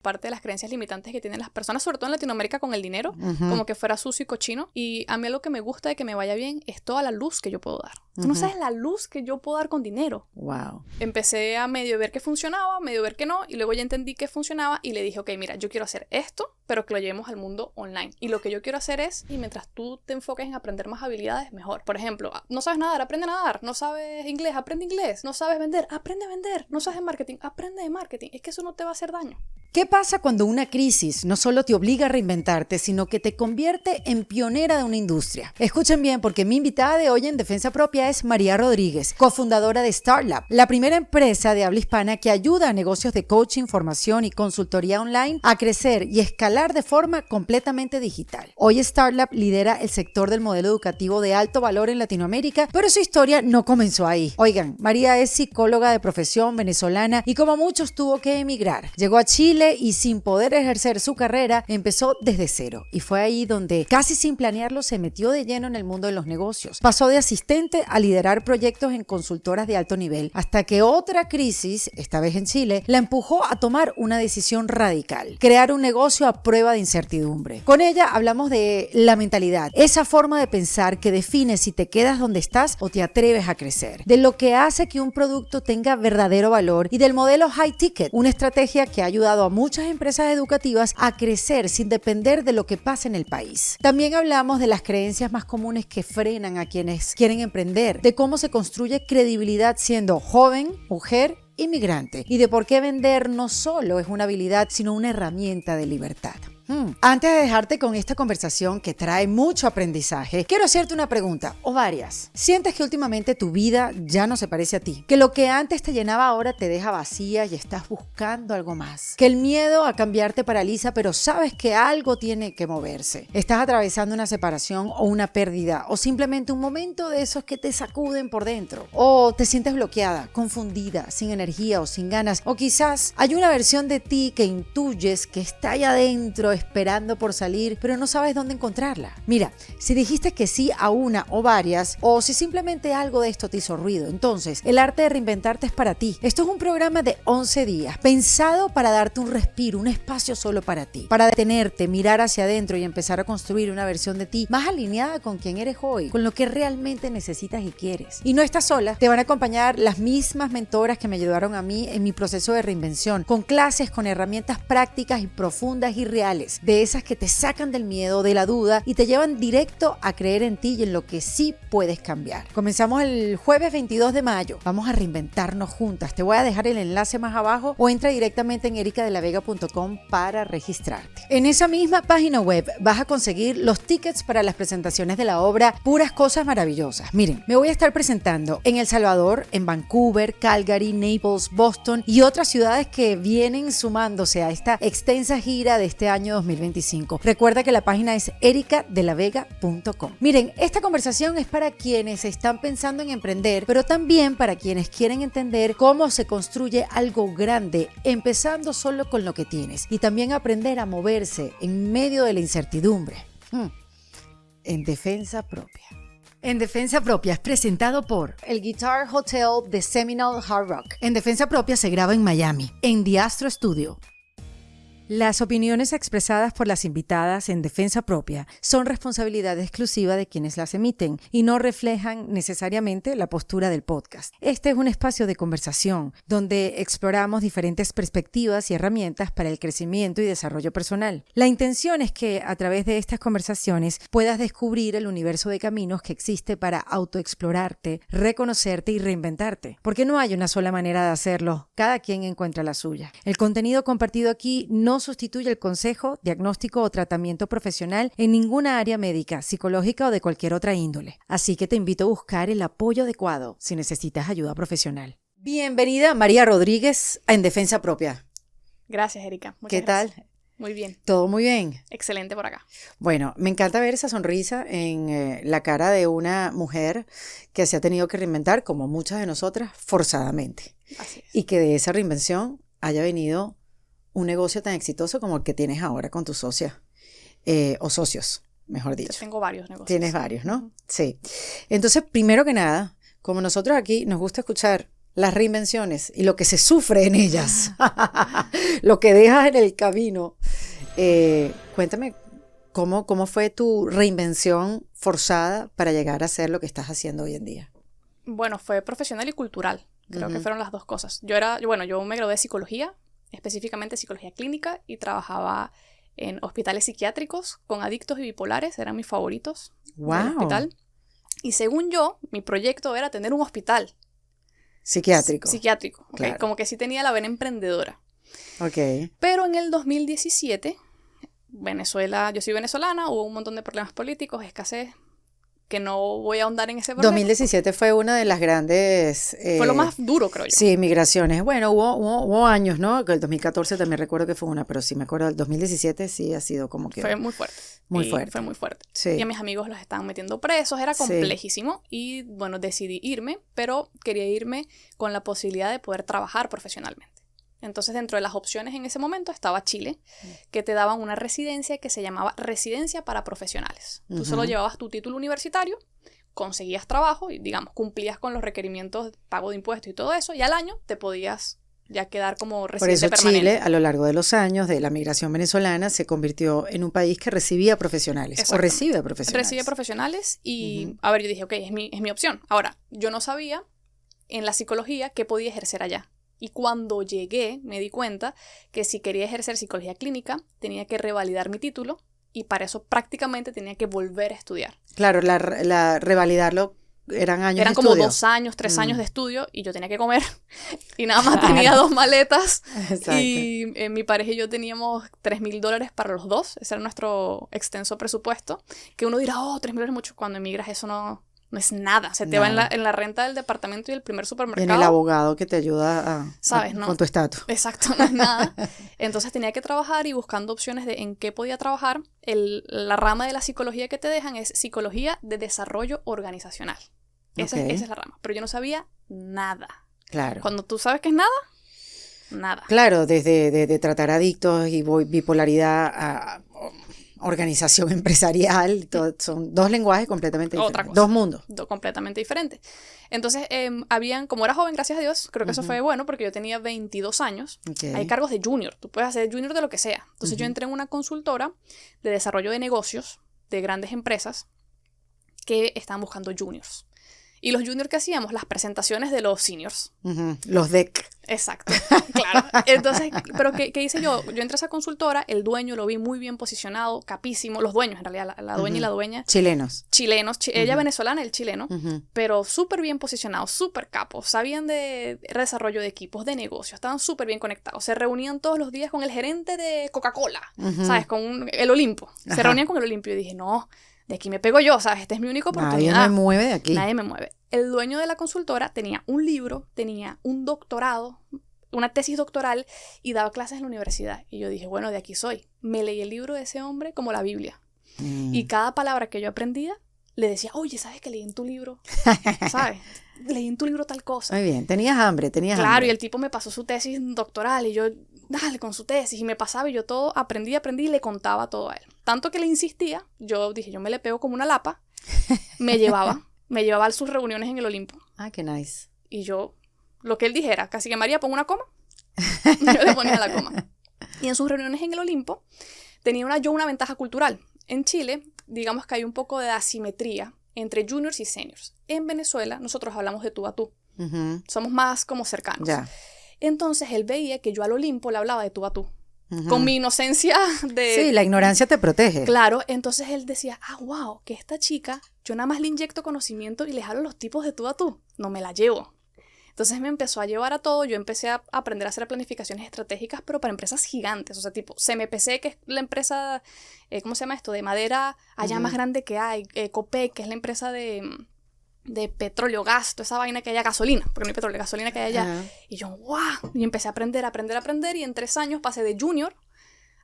parte de las creencias limitantes que tienen las personas, sobre todo en Latinoamérica, con el dinero, como que fuera sucio y cochino. Y a mí algo que me gusta de que me vaya bien es toda la luz que yo puedo dar. Tú no sabes la luz que yo puedo dar con dinero. Wow. Empecé a medio ver que funcionaba, medio ver que no, y luego ya entendí que funcionaba y le dije, ok, mira, yo quiero hacer esto, pero que lo llevemos al mundo online. Y lo que yo quiero hacer es, y mientras tú te enfoques en aprender más habilidades, mejor. Por ejemplo, no sabes nadar, aprende a nadar. No sabes inglés, aprende inglés. No sabes vender, aprende a vender. No sabes de marketing, aprende de marketing. Es que eso no te va a hacer daño. ¿Qué pasa cuando una crisis no solo te obliga a reinventarte, sino que te convierte en pionera de una industria? Escuchen bien, porque mi invitada de hoy en Defensa Propia es María Rodríguez, cofundadora de StartLab, la primera empresa de habla hispana que ayuda a negocios de coaching, formación y consultoría online a crecer y escalar de forma completamente digital. Hoy StartLab lidera el sector del modelo educativo de alto valor en Latinoamérica, pero su historia no comenzó ahí. Oigan, María es psicóloga de profesión venezolana y como muchos tuvo que emigrar. Llegó a Chile y sin poder ejercer su carrera, empezó desde cero. Y fue ahí donde, casi sin planearlo, se metió de lleno en el mundo de los negocios. Pasó de asistente a liderar proyectos en consultoras de alto nivel, hasta que otra crisis, esta vez en Chile, la empujó a tomar una decisión radical: crear un negocio a prueba de incertidumbre. Con ella hablamos de la mentalidad, esa forma de pensar que define si te quedas donde estás o te atreves a crecer, de lo que hace que un producto tenga verdadero valor y del modelo high ticket, una estrategia que ha ayudado a muchas empresas educativas a crecer sin depender de lo que pasa en el país. También hablamos de las creencias más comunes que frenan a quienes quieren emprender, de cómo se construye credibilidad siendo joven, mujer, inmigrante, y de por qué vender no solo es una habilidad, sino una herramienta de libertad. Antes de dejarte con esta conversación que trae mucho aprendizaje, quiero hacerte una pregunta, o varias. ¿Sientes que últimamente tu vida ya no se parece a ti? ¿Que lo que antes te llenaba ahora te deja vacía y estás buscando algo más? ¿Que el miedo a cambiar te paraliza, pero sabes que algo tiene que moverse? ¿Estás atravesando una separación o una pérdida, o simplemente un momento de esos que te sacuden por dentro? ¿O te sientes bloqueada, confundida, sin energía o sin ganas? ¿O quizás hay una versión de ti que intuyes que está allá adentro esperando por salir, pero no sabes dónde encontrarla? Mira, si dijiste que sí a una o varias, o si simplemente algo de esto te hizo ruido, entonces el arte de reinventarte es para ti. Esto es un programa de 11 días, pensado para darte un respiro, un espacio solo para ti, para detenerte, mirar hacia adentro y empezar a construir una versión de ti más alineada con quien eres hoy, con lo que realmente necesitas y quieres. Y no estás sola, te van a acompañar las mismas mentoras que me ayudaron a mí en mi proceso de reinvención, con clases, con herramientas prácticas y profundas y reales, de esas que te sacan del miedo, de la duda y te llevan directo a creer en ti y en lo que sí puedes cambiar. Comenzamos el jueves 22 de mayo. Vamos a reinventarnos juntas. Te voy a dejar el enlace más abajo o entra directamente en ericadelavega.com para registrarte. En esa misma página web vas a conseguir los tickets para las presentaciones de la obra Puras Cosas Maravillosas. Miren, me voy a estar presentando en El Salvador, en Vancouver, Calgary, Naples, Boston y otras ciudades que vienen sumándose a esta extensa gira de este año 2025. Recuerda que la página es ericadelavega.com. Miren, esta conversación es para quienes están pensando en emprender, pero también para quienes quieren entender cómo se construye algo grande, empezando solo con lo que tienes, y también aprender a moverse en medio de la incertidumbre. En Defensa Propia. En Defensa Propia es presentado por el Guitar Hotel de Seminole Hard Rock. En Defensa Propia se graba en Miami, en The Astro Studio. Las opiniones expresadas por las invitadas en Defensa Propia son responsabilidad exclusiva de quienes las emiten y no reflejan necesariamente la postura del podcast. Este es un espacio de conversación donde exploramos diferentes perspectivas y herramientas para el crecimiento y desarrollo personal. La intención es que a través de estas conversaciones puedas descubrir el universo de caminos que existe para autoexplorarte, reconocerte y reinventarte. Porque no hay una sola manera de hacerlo, cada quien encuentra la suya. El contenido compartido aquí no sustituye el consejo, diagnóstico o tratamiento profesional en ninguna área médica, psicológica o de cualquier otra índole. Así que te invito a buscar el apoyo adecuado si necesitas ayuda profesional. Bienvenida María Rodríguez a En Defensa Propia. Gracias, Erika. ¿Qué tal? Muy bien. ¿Todo muy bien? Excelente por acá. Bueno, me encanta ver esa sonrisa en la cara de una mujer que se ha tenido que reinventar, como muchas de nosotras, forzadamente. Así es. Y que de esa reinvención haya venido un negocio tan exitoso como el que tienes ahora con tu socia, o socios, mejor dicho. Yo tengo varios negocios. Tienes varios, ¿no? Sí. Entonces, primero que nada, como nosotros aquí nos gusta escuchar las reinvenciones y lo que se sufre en ellas, lo que dejas en el camino. Cuéntame, ¿cómo fue tu reinvención forzada para llegar a hacer lo que estás haciendo hoy en día? Bueno, fue profesional y cultural. Creo que fueron las dos cosas. Yo me gradué de psicología, específicamente psicología clínica, y trabajaba en hospitales psiquiátricos con adictos y bipolares, eran mis favoritos del hospital. Y según yo, mi proyecto era tener un hospital. Psiquiátrico. Psiquiátrico, okay. Claro. Como que sí tenía la vena emprendedora. Ok. Pero en el 2017, Venezuela, yo soy venezolana, hubo un montón de problemas políticos, escasez, que no voy a ahondar en ese problema. 2017 fue una de las grandes... fue lo más duro, creo yo. Sí, migraciones. Bueno, hubo años, ¿no? Que el 2014 también recuerdo que fue una, pero sí me acuerdo del 2017 sí ha sido como que... Fue muy fuerte. Muy fuerte. Fue muy fuerte. Sí. Y a mis amigos los estaban metiendo presos, era complejísimo. Y bueno, decidí irme, pero quería irme con la posibilidad de poder trabajar profesionalmente. Entonces, dentro de las opciones en ese momento estaba Chile, que te daban una residencia que se llamaba Residencia para Profesionales. Tú solo llevabas tu título universitario, conseguías trabajo y, digamos, cumplías con los requerimientos de pago de impuestos y todo eso, y al año te podías ya quedar como residente permanente. Por eso Chile, a lo largo de los años de la migración venezolana, se convirtió en un país que recibía profesionales, o recibe profesionales. Recibe profesionales y, a ver, yo dije, ok, es mi opción. Ahora, yo no sabía en la psicología qué podía ejercer allá. Y cuando llegué, me di cuenta que si quería ejercer psicología clínica, tenía que revalidar mi título y para eso prácticamente tenía que volver a estudiar. Claro, revalidarlo eran años de estudio. Eran como 2 años, 3 años de estudio y yo tenía que comer y nada más tenía 2 maletas. Exacto. Y mi pareja y yo teníamos $3,000 para los dos. Ese era nuestro extenso presupuesto. Que uno dirá, $3,000 es mucho. Cuando emigras eso no es nada, se te va en la renta del departamento y el primer supermercado. En el abogado que te ayuda con tu estatus. Exacto, no es nada. Entonces tenía que trabajar y buscando opciones de en qué podía trabajar. La rama de la psicología que te dejan es psicología de desarrollo organizacional. Esa es la rama, pero yo no sabía nada. Claro. Cuando tú sabes que es nada. Claro, desde tratar adictos y bipolaridad a organización empresarial, son 2 lenguajes completamente diferentes. Otra cosa. 2 mundos. Completamente diferentes. Entonces, como era joven, gracias a Dios, creo que eso fue bueno porque yo tenía 22 años. Okay. Hay cargos de junior, tú puedes hacer junior de lo que sea. Entonces yo entré en una consultora de desarrollo de negocios de grandes empresas que estaban buscando juniors. Y los juniors que hacíamos, las presentaciones de los seniors. Los DEC. Exacto, claro. Entonces, pero ¿qué hice yo? Yo entré a esa consultora, el dueño lo vi muy bien posicionado, capísimo. Los dueños, en realidad, la dueña y la dueña. Chilenos. Ella venezolana, él chileno, pero súper bien posicionados, súper capos. Sabían de desarrollo de equipos, de negocios, estaban súper bien conectados. Se reunían todos los días con el gerente de Coca-Cola, ¿sabes? Con el Olimpo. Se reunían con el Olimpo y dije, no, de aquí me pego yo, ¿sabes? Esta es mi única oportunidad. Nadie me mueve de aquí. Nadie me mueve. El dueño de la consultora tenía un libro, tenía un doctorado, una tesis doctoral y daba clases en la universidad. Y yo dije, bueno, de aquí soy. Me leí el libro de ese hombre como la Biblia. Y cada palabra que yo aprendía, le decía, oye, ¿sabes que leí en tu libro? ¿Sabes? Leí en tu libro tal cosa. Muy bien, tenías hambre. Claro, y el tipo me pasó su tesis doctoral y yo, dale con su tesis. Y me pasaba y yo todo aprendí y le contaba todo a él. Tanto que le insistía, yo dije, yo me le pego como una lapa. Me llevaba a sus reuniones en el Olimpo. Ah, qué nice. Y yo, lo que él dijera, casi que María, pon una coma. Yo le ponía la coma. Y en sus reuniones en el Olimpo, tenía yo una ventaja cultural. En Chile, digamos que hay un poco de asimetría entre juniors y seniors. En Venezuela, nosotros hablamos de tú a tú. Somos más como cercanos. Ya. Entonces, él veía que yo al Olimpo le hablaba de tú a tú. Con mi inocencia de... Sí, la ignorancia te protege. Claro, entonces él decía, wow, que esta chica, yo nada más le inyecto conocimiento y le jalo los tipos de tú a tú. No me la llevo. Entonces me empezó a llevar a todo, yo empecé a aprender a hacer planificaciones estratégicas, pero para empresas gigantes, o sea, tipo CMPC, que es la empresa, ¿cómo se llama esto? De madera allá más grande que hay, Copec, que es la empresa de petróleo, gas, toda esa vaina que haya, gasolina, porque no hay petróleo, gasolina que hay allá. Y yo, wow, y empecé a aprender, y en 3 años pasé de junior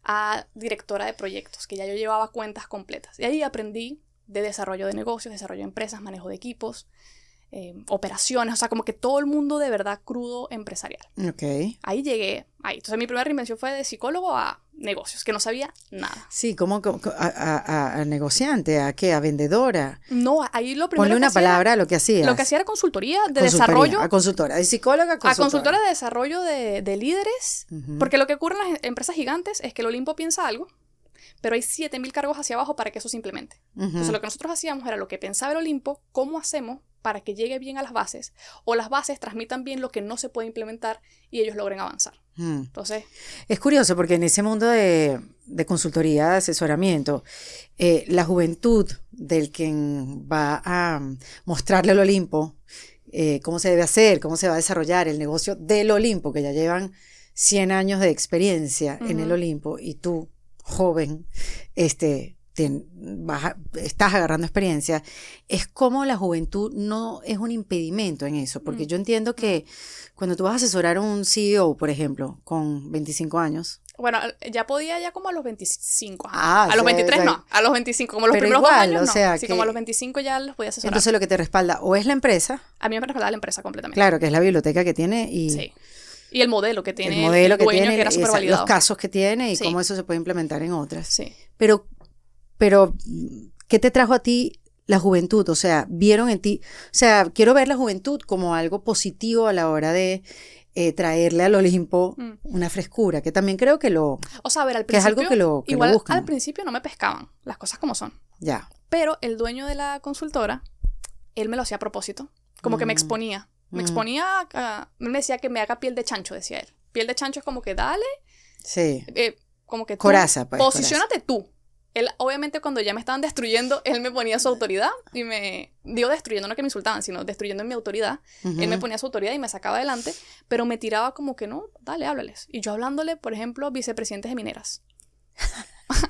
a directora de proyectos, que ya yo llevaba cuentas completas. Y ahí aprendí de desarrollo de negocios, desarrollo de empresas, manejo de equipos. operaciones, o sea, como que todo el mundo de verdad crudo empresarial. Ok. Ahí llegué, ahí. Entonces mi primera reinvención fue de psicólogo a negocios, que no sabía nada. Sí, ¿cómo a negociante? ¿A qué? ¿A vendedora? No, ahí lo primero Ponle que una hacía palabra a lo que hacías. lo que hacía era consultoría de Consultoría, desarrollo. a consultora, de psicóloga a consultora. A consultora de desarrollo de líderes, porque lo que ocurre en las empresas gigantes es que el Olimpo piensa algo, pero hay 7.000 cargos hacia abajo para que eso se implemente. Entonces lo que nosotros hacíamos era lo que pensaba el Olimpo, cómo hacemos para que llegue bien a las bases, o las bases transmitan bien lo que no se puede implementar y ellos logren avanzar. Entonces, es curioso porque en ese mundo de consultoría, de asesoramiento, la juventud del quien va a mostrarle al Olimpo cómo se debe hacer, cómo se va a desarrollar el negocio del Olimpo, que ya llevan 100 años de experiencia en el Olimpo, y tú, joven, estás agarrando experiencia, es como la juventud no es un impedimento en eso, porque yo entiendo que cuando tú vas a asesorar a un CEO, por ejemplo, con 25 años. Bueno, ya podía ya como a los 25 años. Ah, a los 23 no, a los 25, como los primeros 2 años no. sea, sí, como a los 25 ya los podía asesorar. Entonces lo que te respalda o es la empresa. A mí me respaldaba la empresa completamente. Claro, que es la biblioteca que tiene y... Sí. Y el modelo que tiene el modelo el dueño, que tiene, que era súper validado. Los casos que tiene y Sí. cómo eso se puede implementar en otras. Sí. Pero, ¿qué te trajo a ti la juventud? O sea, vieron en ti, o sea, quiero ver la juventud como algo positivo a la hora de traerle al Olimpo una frescura, que también creo que lo... O sea, a ver, al que es principio, algo que lo igual buscan. al principio no me pescaban, las cosas como son. Ya. Pero el dueño de la consultora, él me lo hacía a propósito. Como que me exponía. Me exponía, él me decía que me haga piel de chancho, decía él. Piel de chancho es como que dale, Sí. como que tú, Coraza, pues. posiciónate tú. Él, obviamente, cuando ya me estaban destruyendo, él me ponía su autoridad y me... Digo destruyendo, no que me insultaban, sino destruyendo en mi autoridad. Él me ponía su autoridad y me sacaba adelante, pero me tiraba como que no, dale, háblales. Y yo hablándole, por ejemplo, vicepresidentes de mineras.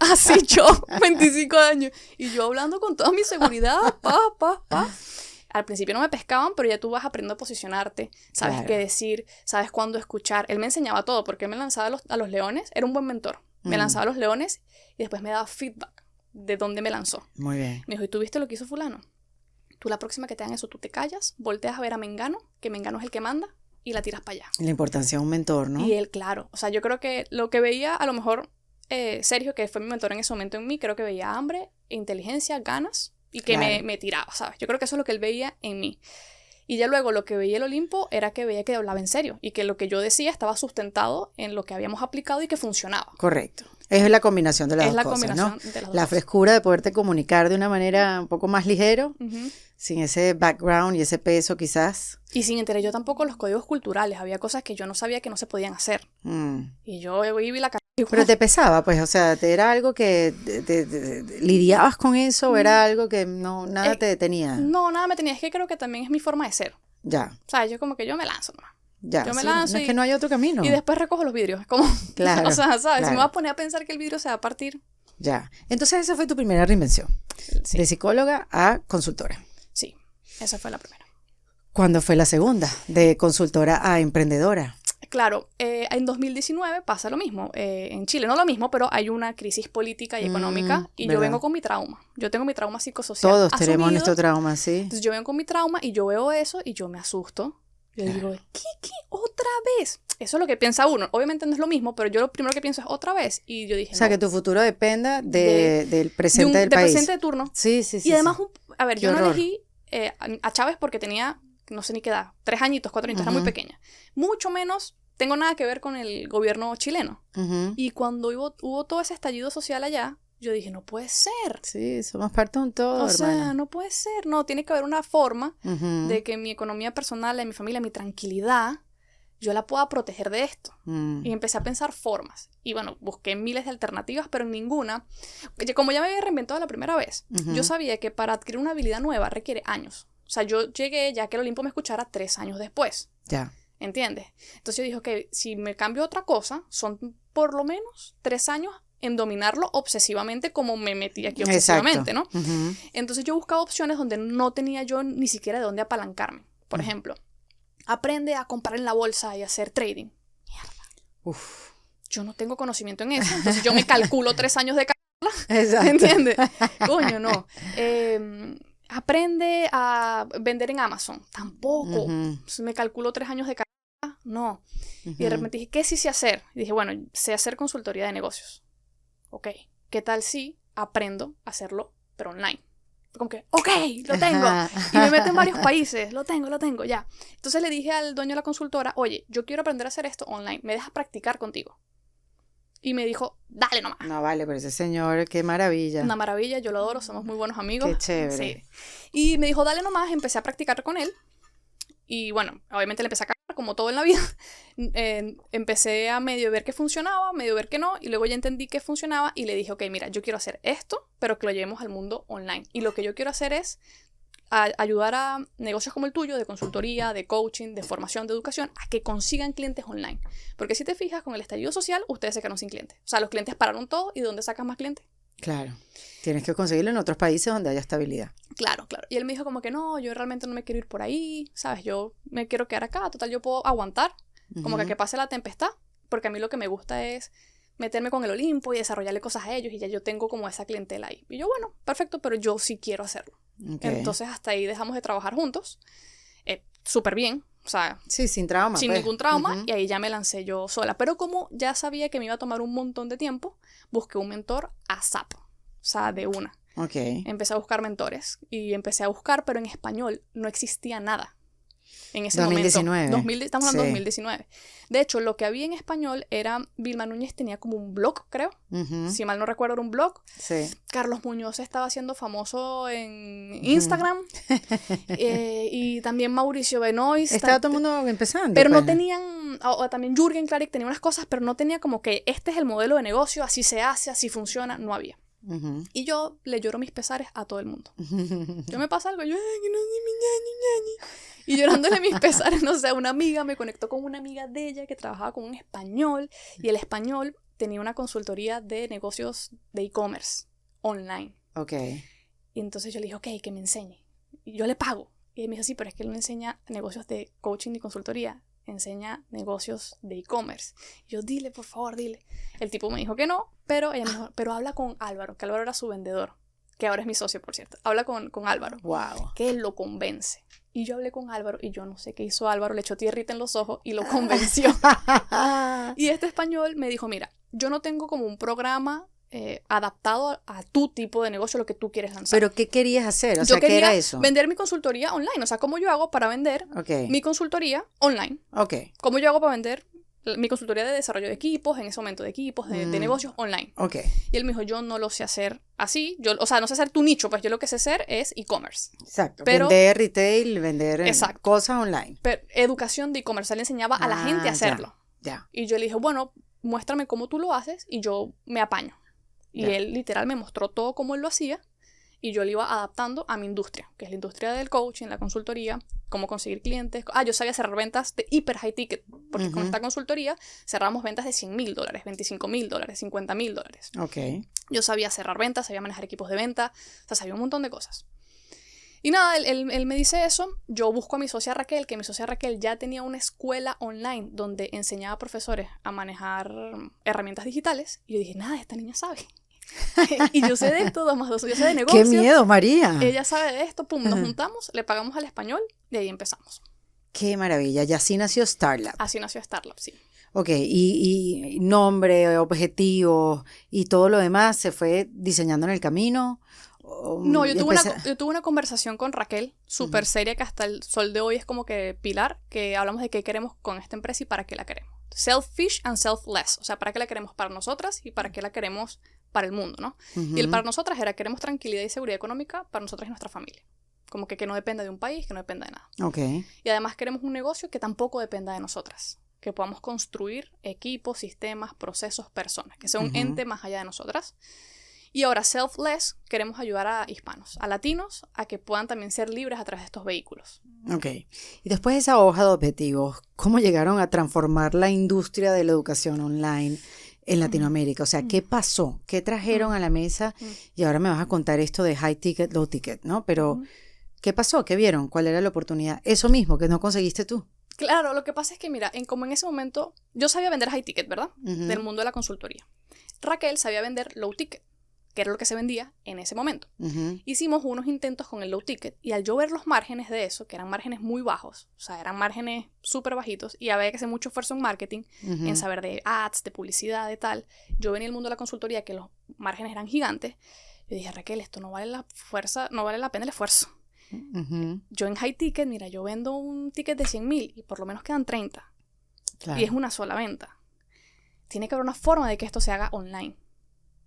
Así yo, 25 años. Y yo hablando con toda mi seguridad, pa. Al principio no me pescaban, pero ya tú vas aprendiendo a posicionarte, sabes Claro. qué decir, sabes cuándo escuchar. Él me enseñaba todo, porque él me lanzaba a los leones, era un buen mentor. Me lanzaba a los leones y después me daba feedback de dónde me lanzó. Muy bien. Me dijo, ¿y tú viste lo que hizo fulano? Tú la próxima que te hagan eso, tú te callas, volteas a ver a Mengano, que Mengano es el que manda, y la tiras para allá. La importancia de un mentor, ¿no? Y él, claro, o sea, yo creo que lo que veía, a lo mejor, Sergio, que fue mi mentor en ese momento en mí, creo que veía hambre, inteligencia, ganas, y que Claro. me tiraba, ¿sabes? Yo creo que eso es lo que él veía en mí. Y ya luego lo que veía el Olimpo era que veía que hablaba en serio, y que lo que yo decía estaba sustentado en lo que habíamos aplicado y que funcionaba. Correcto. Es la combinación de las Es dos la cosas, combinación ¿no? de las dos La cosas. frescura de poderte comunicar de una manera un poco más ligero, Ujú. sin ese background y ese peso quizás. Y sin entender yo tampoco los códigos culturales, había cosas que yo no sabía que no se podían hacer. Y yo viví la Pero te pesaba, pues, o sea, ¿era algo que lidiabas con eso o era algo que nada te detenía? No, nada me tenía, es que creo que también es mi forma de ser. Ya, O sea, yo como que yo me lanzo nomás. ya. Yo me sí, lanzo no es y- que no hay otro camino. Y después recojo los vidrios. Es como, Claro, o sea, ¿sabes? Si claro. me vas a poner a pensar que el vidrio se va a partir. Ya. Entonces esa fue tu primera reinvención. Sí, De psicóloga a consultora. sí, esa fue la primera. ¿Cuándo fue la segunda? De consultora a emprendedora. Claro, en 2019 pasa lo mismo. En Chile, no lo mismo, pero hay una crisis política y económica. Y yo ¿verdad? vengo con mi trauma. Yo tengo mi trauma psicosocial. Todos tenemos asumido. nuestro trauma, sí. Entonces yo vengo con mi trauma y yo veo eso y yo me asusto. Yo digo, ¿qué? ¿Otra vez? Eso es lo que piensa uno. Obviamente no es lo mismo, pero yo lo primero que pienso es otra vez. Y yo dije, O sea, no, que tu futuro dependa del de presente del de país. presente de turno. Sí, sí, sí. Y además, sí. a ver, Qué yo no horror. elegí a Chávez porque tenía, no sé ni qué edad, 3 añitos, 4 añitos, era muy pequeña. Mucho menos tengo nada que ver con el gobierno chileno. Ujú. Y cuando hubo todo ese estallido social allá, yo dije, no puede ser. Sí, somos parte de un todo, O sea, hermana. no puede ser. No, tiene que haber una forma Ujú. de que mi economía personal, de mi familia, mi tranquilidad, yo la pueda proteger de esto. Y empecé a pensar formas. Y bueno, busqué miles de alternativas, pero en ninguna. Como ya me había reinventado la primera vez, yo sabía que para adquirir una habilidad nueva requiere años. O sea, yo llegué ya que el Olimpo me escuchara 3 años después. Ya. ¿Entiendes? Entonces yo dije, ok, si me cambio a otra cosa, son por lo menos 3 años en dominarlo obsesivamente como me metí aquí obsesivamente, ¿no? Ujú. Entonces yo buscaba opciones donde no tenía yo ni siquiera de dónde apalancarme. Por ejemplo, aprende a comprar en la bolsa y hacer trading. Uf. Yo no tengo conocimiento en eso, entonces yo me calculo 3 años de Exacto. ¿entiendes? Coño, no. aprende a vender en Amazon. Tampoco. Me calculó 3 años de carrera. No. Y de repente dije, ¿qué sí sé hacer? Y dije, bueno, sé hacer consultoría de negocios. Ok. ¿Qué tal si aprendo a hacerlo, pero online? Como que, ok, lo tengo. Y me meto en varios países. Lo tengo, ya. Entonces le dije al dueño de la consultora, oye, yo quiero aprender a hacer esto online. ¿Me dejas practicar contigo? Y me dijo, dale nomás. No, vale, pero ese señor, qué maravilla. Una maravilla, yo lo adoro, somos muy buenos amigos. Qué chévere. Sí. Y me dijo, dale nomás, empecé a practicar con él. Y bueno, obviamente le empecé a cagar, como todo en la vida. Empecé a medio ver que funcionaba, medio ver que no. Y luego ya entendí que funcionaba y le dije, ok, mira, yo quiero hacer esto, pero que lo llevemos al mundo online. Y lo que yo quiero hacer es ayudar a negocios como el tuyo, de consultoría, de coaching, de formación, de educación, a que consigan clientes online. Porque si te fijas, con el estallido social, ustedes se quedaron sin clientes. O sea, los clientes pararon todo, ¿y de dónde sacas más clientes? Claro. Tienes que conseguirlo en otros países donde haya estabilidad. Claro. Y él me dijo como que no, yo realmente no me quiero ir por ahí, ¿sabes? Yo me quiero quedar acá, total, yo puedo aguantar, como que pase la tempestad, porque a mí lo que me gusta es meterme con el Olimpo y desarrollarle cosas a ellos, y ya yo tengo como esa clientela ahí. Y yo, bueno, perfecto, pero yo sí quiero hacerlo. Okay. Entonces hasta ahí dejamos de trabajar juntos, súper bien, o sea, sí, sin trauma. Sin ningún trauma, y ahí ya me lancé yo sola. Pero como ya sabía que me iba a tomar un montón de tiempo, busqué un mentor ASAP, o sea, de una. Okay. Empecé a buscar mentores, y empecé a buscar, pero en español no existía nada. En ese 2019. momento. Estamos hablando de 2019. De hecho, lo que había en español era, Vilma Núñez tenía como un blog, creo. Si mal no recuerdo, era un blog. Sí. Carlos Muñoz estaba haciendo famoso en Instagram. Y también Mauricio Benoist. Estaba todo el mundo empezando. Pero pues. no tenían, o también Jürgen Klarik tenía unas cosas, pero no tenía como que este es el modelo de negocio, así se hace, así funciona, no había. Y yo le lloro mis pesares a todo el mundo. Yo me pasa algo, yo, ay, que no sé mi ñañi. Y llorándole mis pesares, no sé, una amiga me conectó con una amiga de ella que trabajaba con un español, y el español tenía una consultoría de negocios de e-commerce online. Ok. Y entonces yo le dije, ok, que me enseñe. Y yo le pago. Y él me dijo, sí, pero es que él no enseña negocios de coaching y consultoría, enseña negocios de e-commerce. Y yo, dile, por favor, dile. El tipo me dijo que no, pero ella me dijo, pero habla con Álvaro, que Álvaro era su vendedor, que ahora es mi socio, por cierto. Habla con Álvaro. Wow. Que él lo convence. Y yo hablé con Álvaro, y yo no sé qué hizo Álvaro, le echó tierrita en los ojos y lo convenció. Y este español me dijo, mira, yo no tengo como un programa adaptado a tu tipo de negocio, lo que tú quieres lanzar. ¿Pero qué querías hacer? O yo sea, ¿qué era eso? Vender mi consultoría online. O sea, ¿cómo yo hago para vender mi consultoría online? Okay. ¿Cómo yo hago para vender mi consultoría de desarrollo de equipos, en ese momento de equipos, de negocios online? Okay. Y él me dijo, yo no lo sé hacer así. O sea, no sé hacer tu nicho, pues yo lo que sé hacer es e-commerce. Exacto. Pero, vender retail, vender cosas online. Pero educación de e-commerce. Él le enseñaba a la gente a hacerlo. Ya. Y yo le dije, bueno, muéstrame cómo tú lo haces y yo me apaño. Y él literal me mostró todo cómo él lo hacía, y yo lo iba adaptando a mi industria, que es la industria del coaching, la consultoría, cómo conseguir clientes. Yo sabía cerrar ventas de hiper high ticket, porque con esta consultoría cerramos ventas de $100,000, $25,000, $50,000. Okay. Yo sabía cerrar ventas, sabía manejar equipos de venta, o sea, sabía un montón de cosas. Y nada, él me dice eso. Yo busco a mi socia Raquel, que mi socia Raquel ya tenía una escuela online donde enseñaba a profesores a manejar herramientas digitales. Y yo dije, nada, esta niña sabe. Y yo sé de esto, 2 más 2, yo sé de negocios. ¡Qué miedo, María! Ella sabe de esto, pum, nos juntamos, le pagamos al español, y ahí empezamos. ¡Qué maravilla! Y así nació Starlab. Así nació Starlab, sí. Ok, y nombre, objetivos y todo lo demás se fue diseñando en el camino. No, yo tuve una conversación con Raquel, súper seria, que hasta el sol de hoy es como que pilar, que hablamos de qué queremos con esta empresa y para qué la queremos. Selfish and selfless, o sea, para qué la queremos para nosotras y para qué la queremos para el mundo, ¿no? Y el para nosotras era, queremos tranquilidad y seguridad económica para nosotras y nuestra familia. Como que no dependa de un país, que no dependa de nada. Okay. Y además queremos un negocio que tampoco dependa de nosotras, que podamos construir equipos, sistemas, procesos, personas, que sea un ente más allá de nosotras. Y ahora, selfless, queremos ayudar a hispanos, a latinos, a que puedan también ser libres a través de estos vehículos. Ok. Y después de esa hoja de objetivos, ¿cómo llegaron a transformar la industria de la educación online en Latinoamérica? O sea, ¿qué pasó? ¿Qué trajeron a la mesa? Y ahora me vas a contar esto de high ticket, low ticket, ¿no? Pero, ¿qué pasó? ¿Qué vieron? ¿Cuál era la oportunidad? Eso mismo que no conseguiste tú. Claro, lo que pasa es que, mira, como en ese momento, yo sabía vender high ticket, ¿verdad? Del mundo de la consultoría. Raquel sabía vender low ticket, que era lo que se vendía en ese momento. Ujú. Hicimos unos intentos con el low ticket y al yo ver los márgenes de eso, que eran márgenes muy bajos, o sea, eran márgenes súper bajitos y había que hacer mucho esfuerzo en marketing, Ujú. en saber de ads, de publicidad, de tal. Yo venía del mundo de la consultoría que los márgenes eran gigantes. Yo dije, Raquel, esto no vale no vale la pena el esfuerzo. Ujú. Yo en high ticket, mira, yo vendo un ticket de 100,000 y por lo menos quedan 30. Claro. Y es una sola venta. Tiene que haber una forma de que esto se haga online.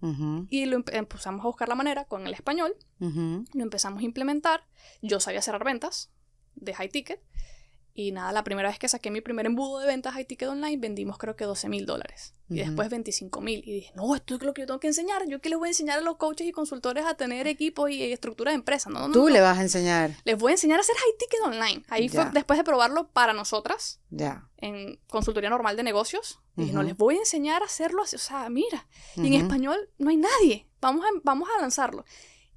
Ujú. Y empezamos a buscar la manera con el español. Ujú. Lo empezamos a implementar. Yo sabía cerrar ventas de high ticket. Y nada, la primera vez que saqué mi primer embudo de ventas high ticket online, vendimos creo que $12,000. Y Ujú. después 25,000. Y dije, no, esto es lo que yo tengo que enseñar. ¿Yo qué les voy a enseñar a los coaches y consultores a tener equipos y estructura de empresa? No, no, Tú no. le vas a enseñar. Les voy a enseñar a hacer high ticket online. Ahí Ya. fue después de probarlo para nosotras Ya. en consultoría normal de negocios. Dije, no, Ujú. les voy a enseñar a hacerlo así. O sea, mira, y en Ujú. español no hay nadie. Vamos a lanzarlo.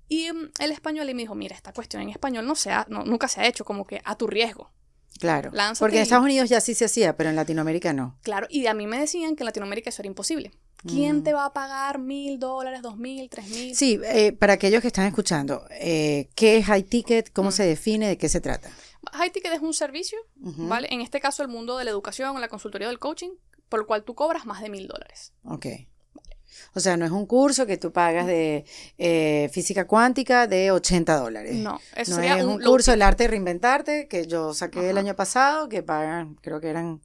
Y el español y me dijo, mira, esta cuestión en español nunca se ha hecho, como que a tu riesgo. Claro. Lánzate Porque en y- Estados Unidos ya sí se hacía, pero en Latinoamérica no. Claro, y a mí me decían que en Latinoamérica eso era imposible. ¿Quién Mm. te va a pagar $1,000, $2,000, $3,000? Sí, para aquellos que están escuchando, ¿qué es high ticket? ¿Cómo se define? ¿De qué se trata? High ticket es un servicio, Ujú. ¿vale? En este caso el mundo de la educación, la consultoría del coaching, por el cual tú cobras más de $1,000. Ok. O sea, no es un curso que tú pagas de física cuántica de $80. No, eso No sería es un un low curso ticket. del arte de reinventarte que yo saqué el Ajá. año pasado, que pagan, creo que eran,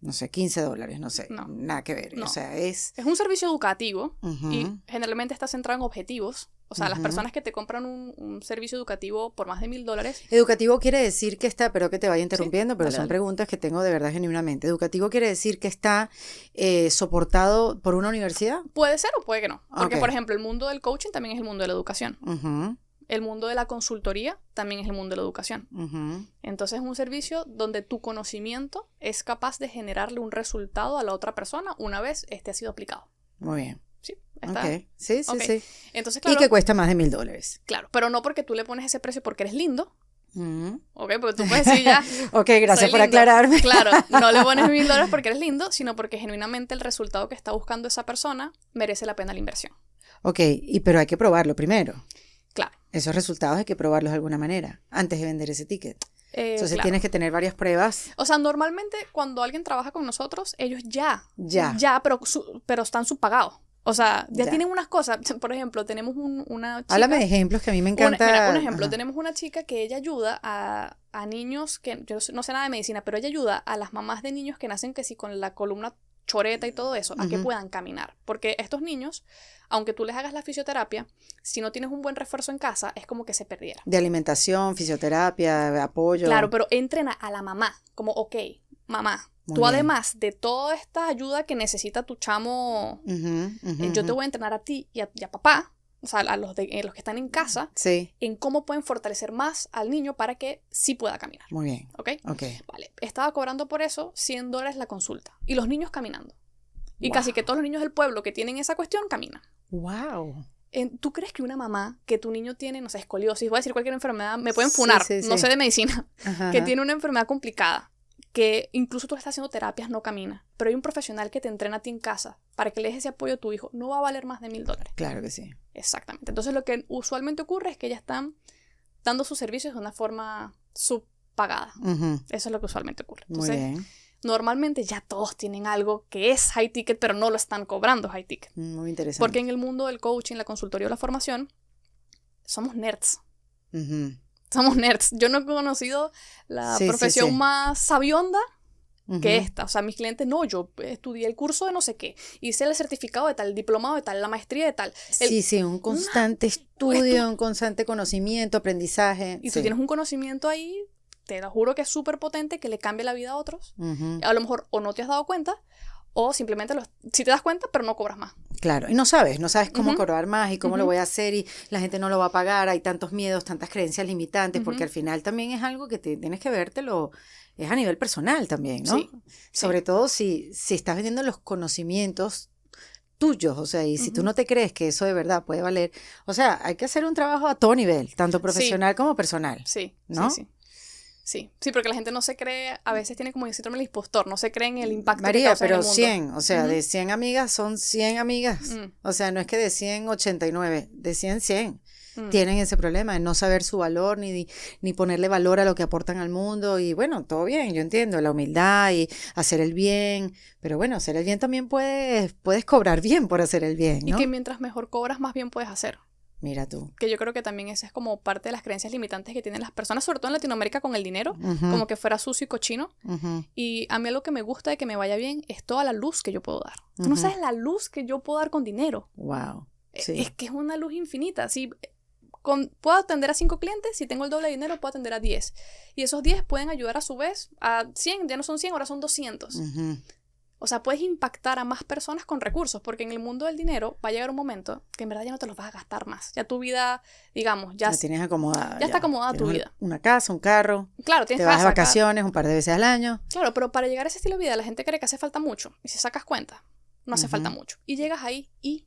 no sé, $15, no sé, No. nada que ver. No. O sea, es... Es un servicio educativo Ujú. y generalmente está centrado en objetivos. O sea, las Ujú. personas que te compran un servicio educativo por más de $1,000, Educativo quiere decir que está, pero que te vaya interrumpiendo, pero dale, son dale. preguntas que tengo de verdad genuinamente. Educativo quiere decir que está soportado por una universidad. puede ser o puede que no. Porque, Ok. por ejemplo, el mundo del coaching también es el mundo de la educación. Ujú, El mundo de la consultoría también es el mundo de la educación. ujú. Entonces es un servicio donde tu conocimiento es capaz de generarle un resultado a la otra persona una vez este ha sido aplicado. Muy bien. ¿Sí? ¿Está? Ok. Sí, sí, Ok. sí. Entonces, Y claro, que cuesta más de $1,000. claro, pero no porque tú le pones ese precio porque eres lindo, Ujú. ¿ok? Porque tú puedes decir ya, Ok, gracias soy por lindo. aclararme. Claro, no le pones $1,000 porque eres lindo, sino porque genuinamente el resultado que está buscando esa persona merece la pena la inversión. Ok, pero hay que probarlo primero. Claro. Esos resultados hay que probarlos de alguna manera antes de vender ese ticket. Entonces Claro. tienes que tener varias pruebas. O sea, normalmente cuando alguien trabaja con nosotros, ellos ya, pero están subpagados. O sea, ya Ya. tienen unas cosas. Por ejemplo, tenemos una chica... Háblame de ejemplos que a mí me encanta. Mira, un ejemplo, Ajá. tenemos una chica que ella ayuda a niños que, yo no sé nada de medicina, pero ella ayuda a las mamás de niños que nacen que sí con la columna choreta y todo eso, a que Ujú. puedan caminar. Porque estos niños, aunque tú les hagas la fisioterapia, si no tienes un buen refuerzo en casa, es como que se perdiera. De alimentación, fisioterapia, apoyo. Claro, pero entrena a la mamá, como, ok, mamá, Muy tú bien. además de toda esta ayuda que necesita tu chamo, Ujú, ujú, yo te ujú. voy a entrenar a ti y a papá, o sea, a los que están en casa, Sí, en cómo pueden fortalecer más al niño para que sí pueda caminar, muy bien. ¿ok? Ok. Vale, estaba cobrando por eso $100 la consulta y los niños caminando. Y Wow. casi que todos los niños del pueblo que tienen esa cuestión caminan. Wow. ¿Tú crees que una mamá que tu niño tiene, no sé, escoliosis, voy a decir cualquier enfermedad, me pueden Sí, funar, sí, no sí. sé de medicina, Ajá, que ajá. tiene una enfermedad complicada, que incluso tú le estás haciendo terapias, no camina, pero hay un profesional que te entrena a ti en casa para que le des ese apoyo a tu hijo, no va a valer más de $1,000. Claro que sí. Exactamente. Entonces lo que usualmente ocurre es que ellas están dando sus servicios de una forma subpagada. Ujú, Eso es lo que usualmente ocurre. muy Entonces, bien. normalmente ya todos tienen algo que es high ticket, pero no lo están cobrando high ticket. Muy interesante. Porque en el mundo del coaching, la consultoría o la formación, somos nerds. Ujú, Somos nerds. Yo no he conocido la Sí, sí, profesión sí. más sabionda ujú. que esta. O sea, mis clientes, no, yo estudié el curso de no sé qué, hice el certificado de tal, el diplomado de tal, la maestría de tal. Sí, sí, un constante estudio, un constante conocimiento, aprendizaje. Y tú Sí. tienes un conocimiento ahí, te lo juro que es súper potente, que le cambia la vida a otros. Ujú, A lo mejor o no te has dado cuenta, o simplemente sí te das cuenta, pero no cobras más. claro, y no sabes cómo Ujú. cobrar más y cómo lo Ujú. voy a hacer y la gente no lo va a pagar, hay tantos miedos, tantas creencias limitantes, porque Ujú. al final también es algo que tienes que vértelo, es a nivel personal también, ¿no? Sí, Sobre todo si estás vendiendo los conocimientos tuyos, o sea, y si tú Ujú. no te crees que eso de verdad puede valer, o sea, hay que hacer un trabajo a todo nivel, tanto profesional como personal. Sí, ¿no? sí, sí. Sí, porque la gente no se cree, a veces tiene como el síndrome del impostor, no se cree en el impacto que María, causa en el pero mundo. 100, o sea, Ujú. de 100 amigas son 100 amigas. Mm. O sea, no es que de 100, 89, de 100, 100. Mm. Tienen ese problema de no saber su valor ni ponerle valor a lo que aportan al mundo. Y bueno, todo bien, yo entiendo, la humildad y hacer el bien. Pero bueno, hacer el bien también puedes cobrar bien por hacer el bien, Y ¿no? que mientras mejor cobras, más bien puedes hacer. Mira tú. Que yo creo que también esa es como parte de las creencias limitantes que tienen las personas, sobre todo en Latinoamérica, con el dinero, Ujú, como que fuera sucio y cochino. ujú, Y a mí algo que me gusta de que me vaya bien es toda la luz que yo puedo dar. Tú no ujú. sabes la luz que yo puedo dar con dinero. Wow. Sí. Es que es una luz infinita. Si puedo atender a 5 clientes, si tengo el doble de dinero, puedo atender a 10. Y esos 10 pueden ayudar a su vez a 100, ya no son 100, ahora son 200. Ujú. O sea, puedes impactar a más personas con recursos, porque en el mundo del dinero va a llegar un momento que en verdad ya no te los vas a gastar más. Ya tu vida, digamos, La tienes acomodada. ya está acomodada tu Tienes vida. una casa, un carro, Claro, tienes te vas de casa, vacaciones un par de veces al año. Claro, pero para llegar a ese estilo de vida la gente cree que hace falta mucho. Y si sacas cuenta, no hace Ujú. falta mucho. Y llegas ahí y...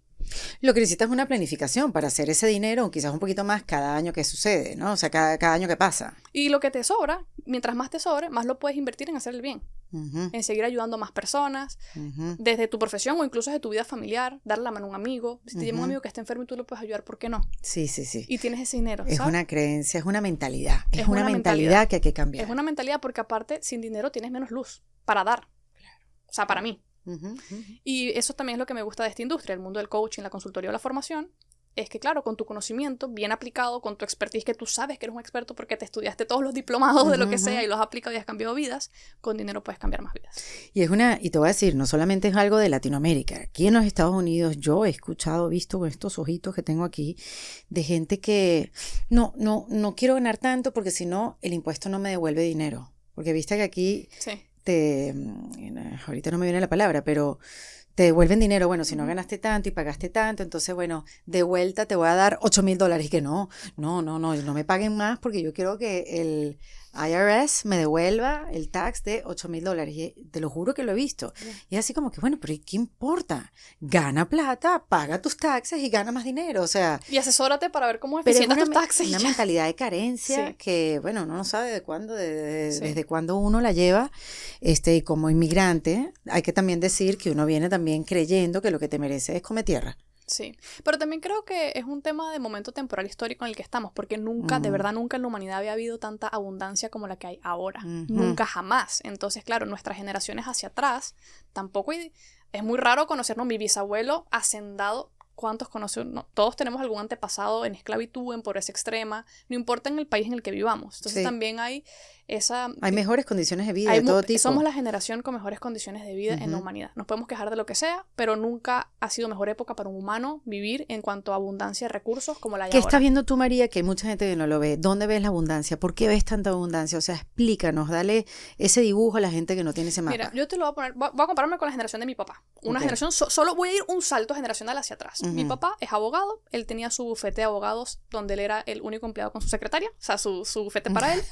Lo que necesitas es una planificación para hacer ese dinero, o quizás un poquito más cada año que sucede, ¿no? O sea, cada año que pasa. Y lo que te sobra, mientras más te sobre, más lo puedes invertir en hacer el bien. Ujú, En seguir ayudando a más personas, ujú. desde tu profesión o incluso desde tu vida familiar, darle la mano a un amigo. Si te llama un Ujú. amigo que está enfermo y tú lo puedes ayudar, ¿por qué no? Sí, sí, sí. Y tienes ese dinero, Es ¿sabes? una creencia, es una mentalidad. Es Es una una mentalidad mentalidad. que hay que cambiar. Es una mentalidad porque aparte, sin dinero tienes menos luz para dar. O sea, para mí. Ujú, ujú. Y eso también es lo que me gusta de esta industria, el mundo del coaching, la consultoría o la formación, es que claro, con tu conocimiento bien aplicado, con tu expertise, que tú sabes que eres un experto porque te estudiaste todos los diplomados de lo que Ujú, sea ujú. y los has aplicado y has cambiado vidas, con dinero puedes cambiar más vidas. Y te voy a decir, no solamente es algo de Latinoamérica. Aquí en los Estados Unidos yo he escuchado, visto con estos ojitos que tengo aquí, de gente que no quiero ganar tanto porque si no el impuesto no me devuelve dinero. Porque viste que aquí Sí. ahorita no me viene la palabra, pero te devuelven dinero. Bueno, si no Ujú. ganaste tanto y pagaste tanto, entonces, bueno, de vuelta te voy a dar $8,000. Y que no me paguen más porque yo quiero que el IRS me devuelva el tax de $8,000. Y te lo juro que lo he visto. Y es así como que, bueno, pero ¿y qué importa? Gana plata, paga tus taxes y gana más dinero. O sea, Y asesórate para ver cómo pero es eficientas tus taxes. y una ya. mentalidad de carencia Sí. que, bueno, uno no sabe de cuándo, Sí. desde cuándo uno la lleva. Y como inmigrante, hay que también decir que uno viene también creyendo que lo que te merece es come tierra. Sí, pero también creo que es un tema de momento temporal histórico en el que estamos, porque nunca, de verdad nunca en la humanidad había habido tanta abundancia como la que hay ahora. Ujú. Nunca jamás. Entonces, claro, nuestras generaciones hacia atrás, tampoco es muy raro conocernos. Mi bisabuelo hacendado, ¿cuántos conoció? No, todos tenemos algún antepasado en esclavitud, en pobreza extrema, no importa en el país en el que vivamos. Entonces Sí. también hay esa... Hay mejores condiciones de vida Hay de todo tipo. Somos la generación con mejores condiciones de vida en la Ujú. humanidad. Nos podemos quejar de lo que sea, pero nunca ha sido mejor época para un humano vivir en cuanto a abundancia de recursos como la hay ¿Qué ahora. estás viendo tú, María? Que hay mucha gente que no lo ve. ¿Dónde ves la abundancia? ¿Por qué ves tanta abundancia? O sea, explícanos, dale ese dibujo a la gente que no tiene ese mapa. Mira, yo te lo voy a poner, voy a compararme con la generación de mi papá. Una Ok. generación, solo voy a ir un salto generacional hacia atrás. Mi Ujú. papá es abogado, él tenía su bufete de abogados donde él era el único empleado con su secretaria, o sea, su bufete para él.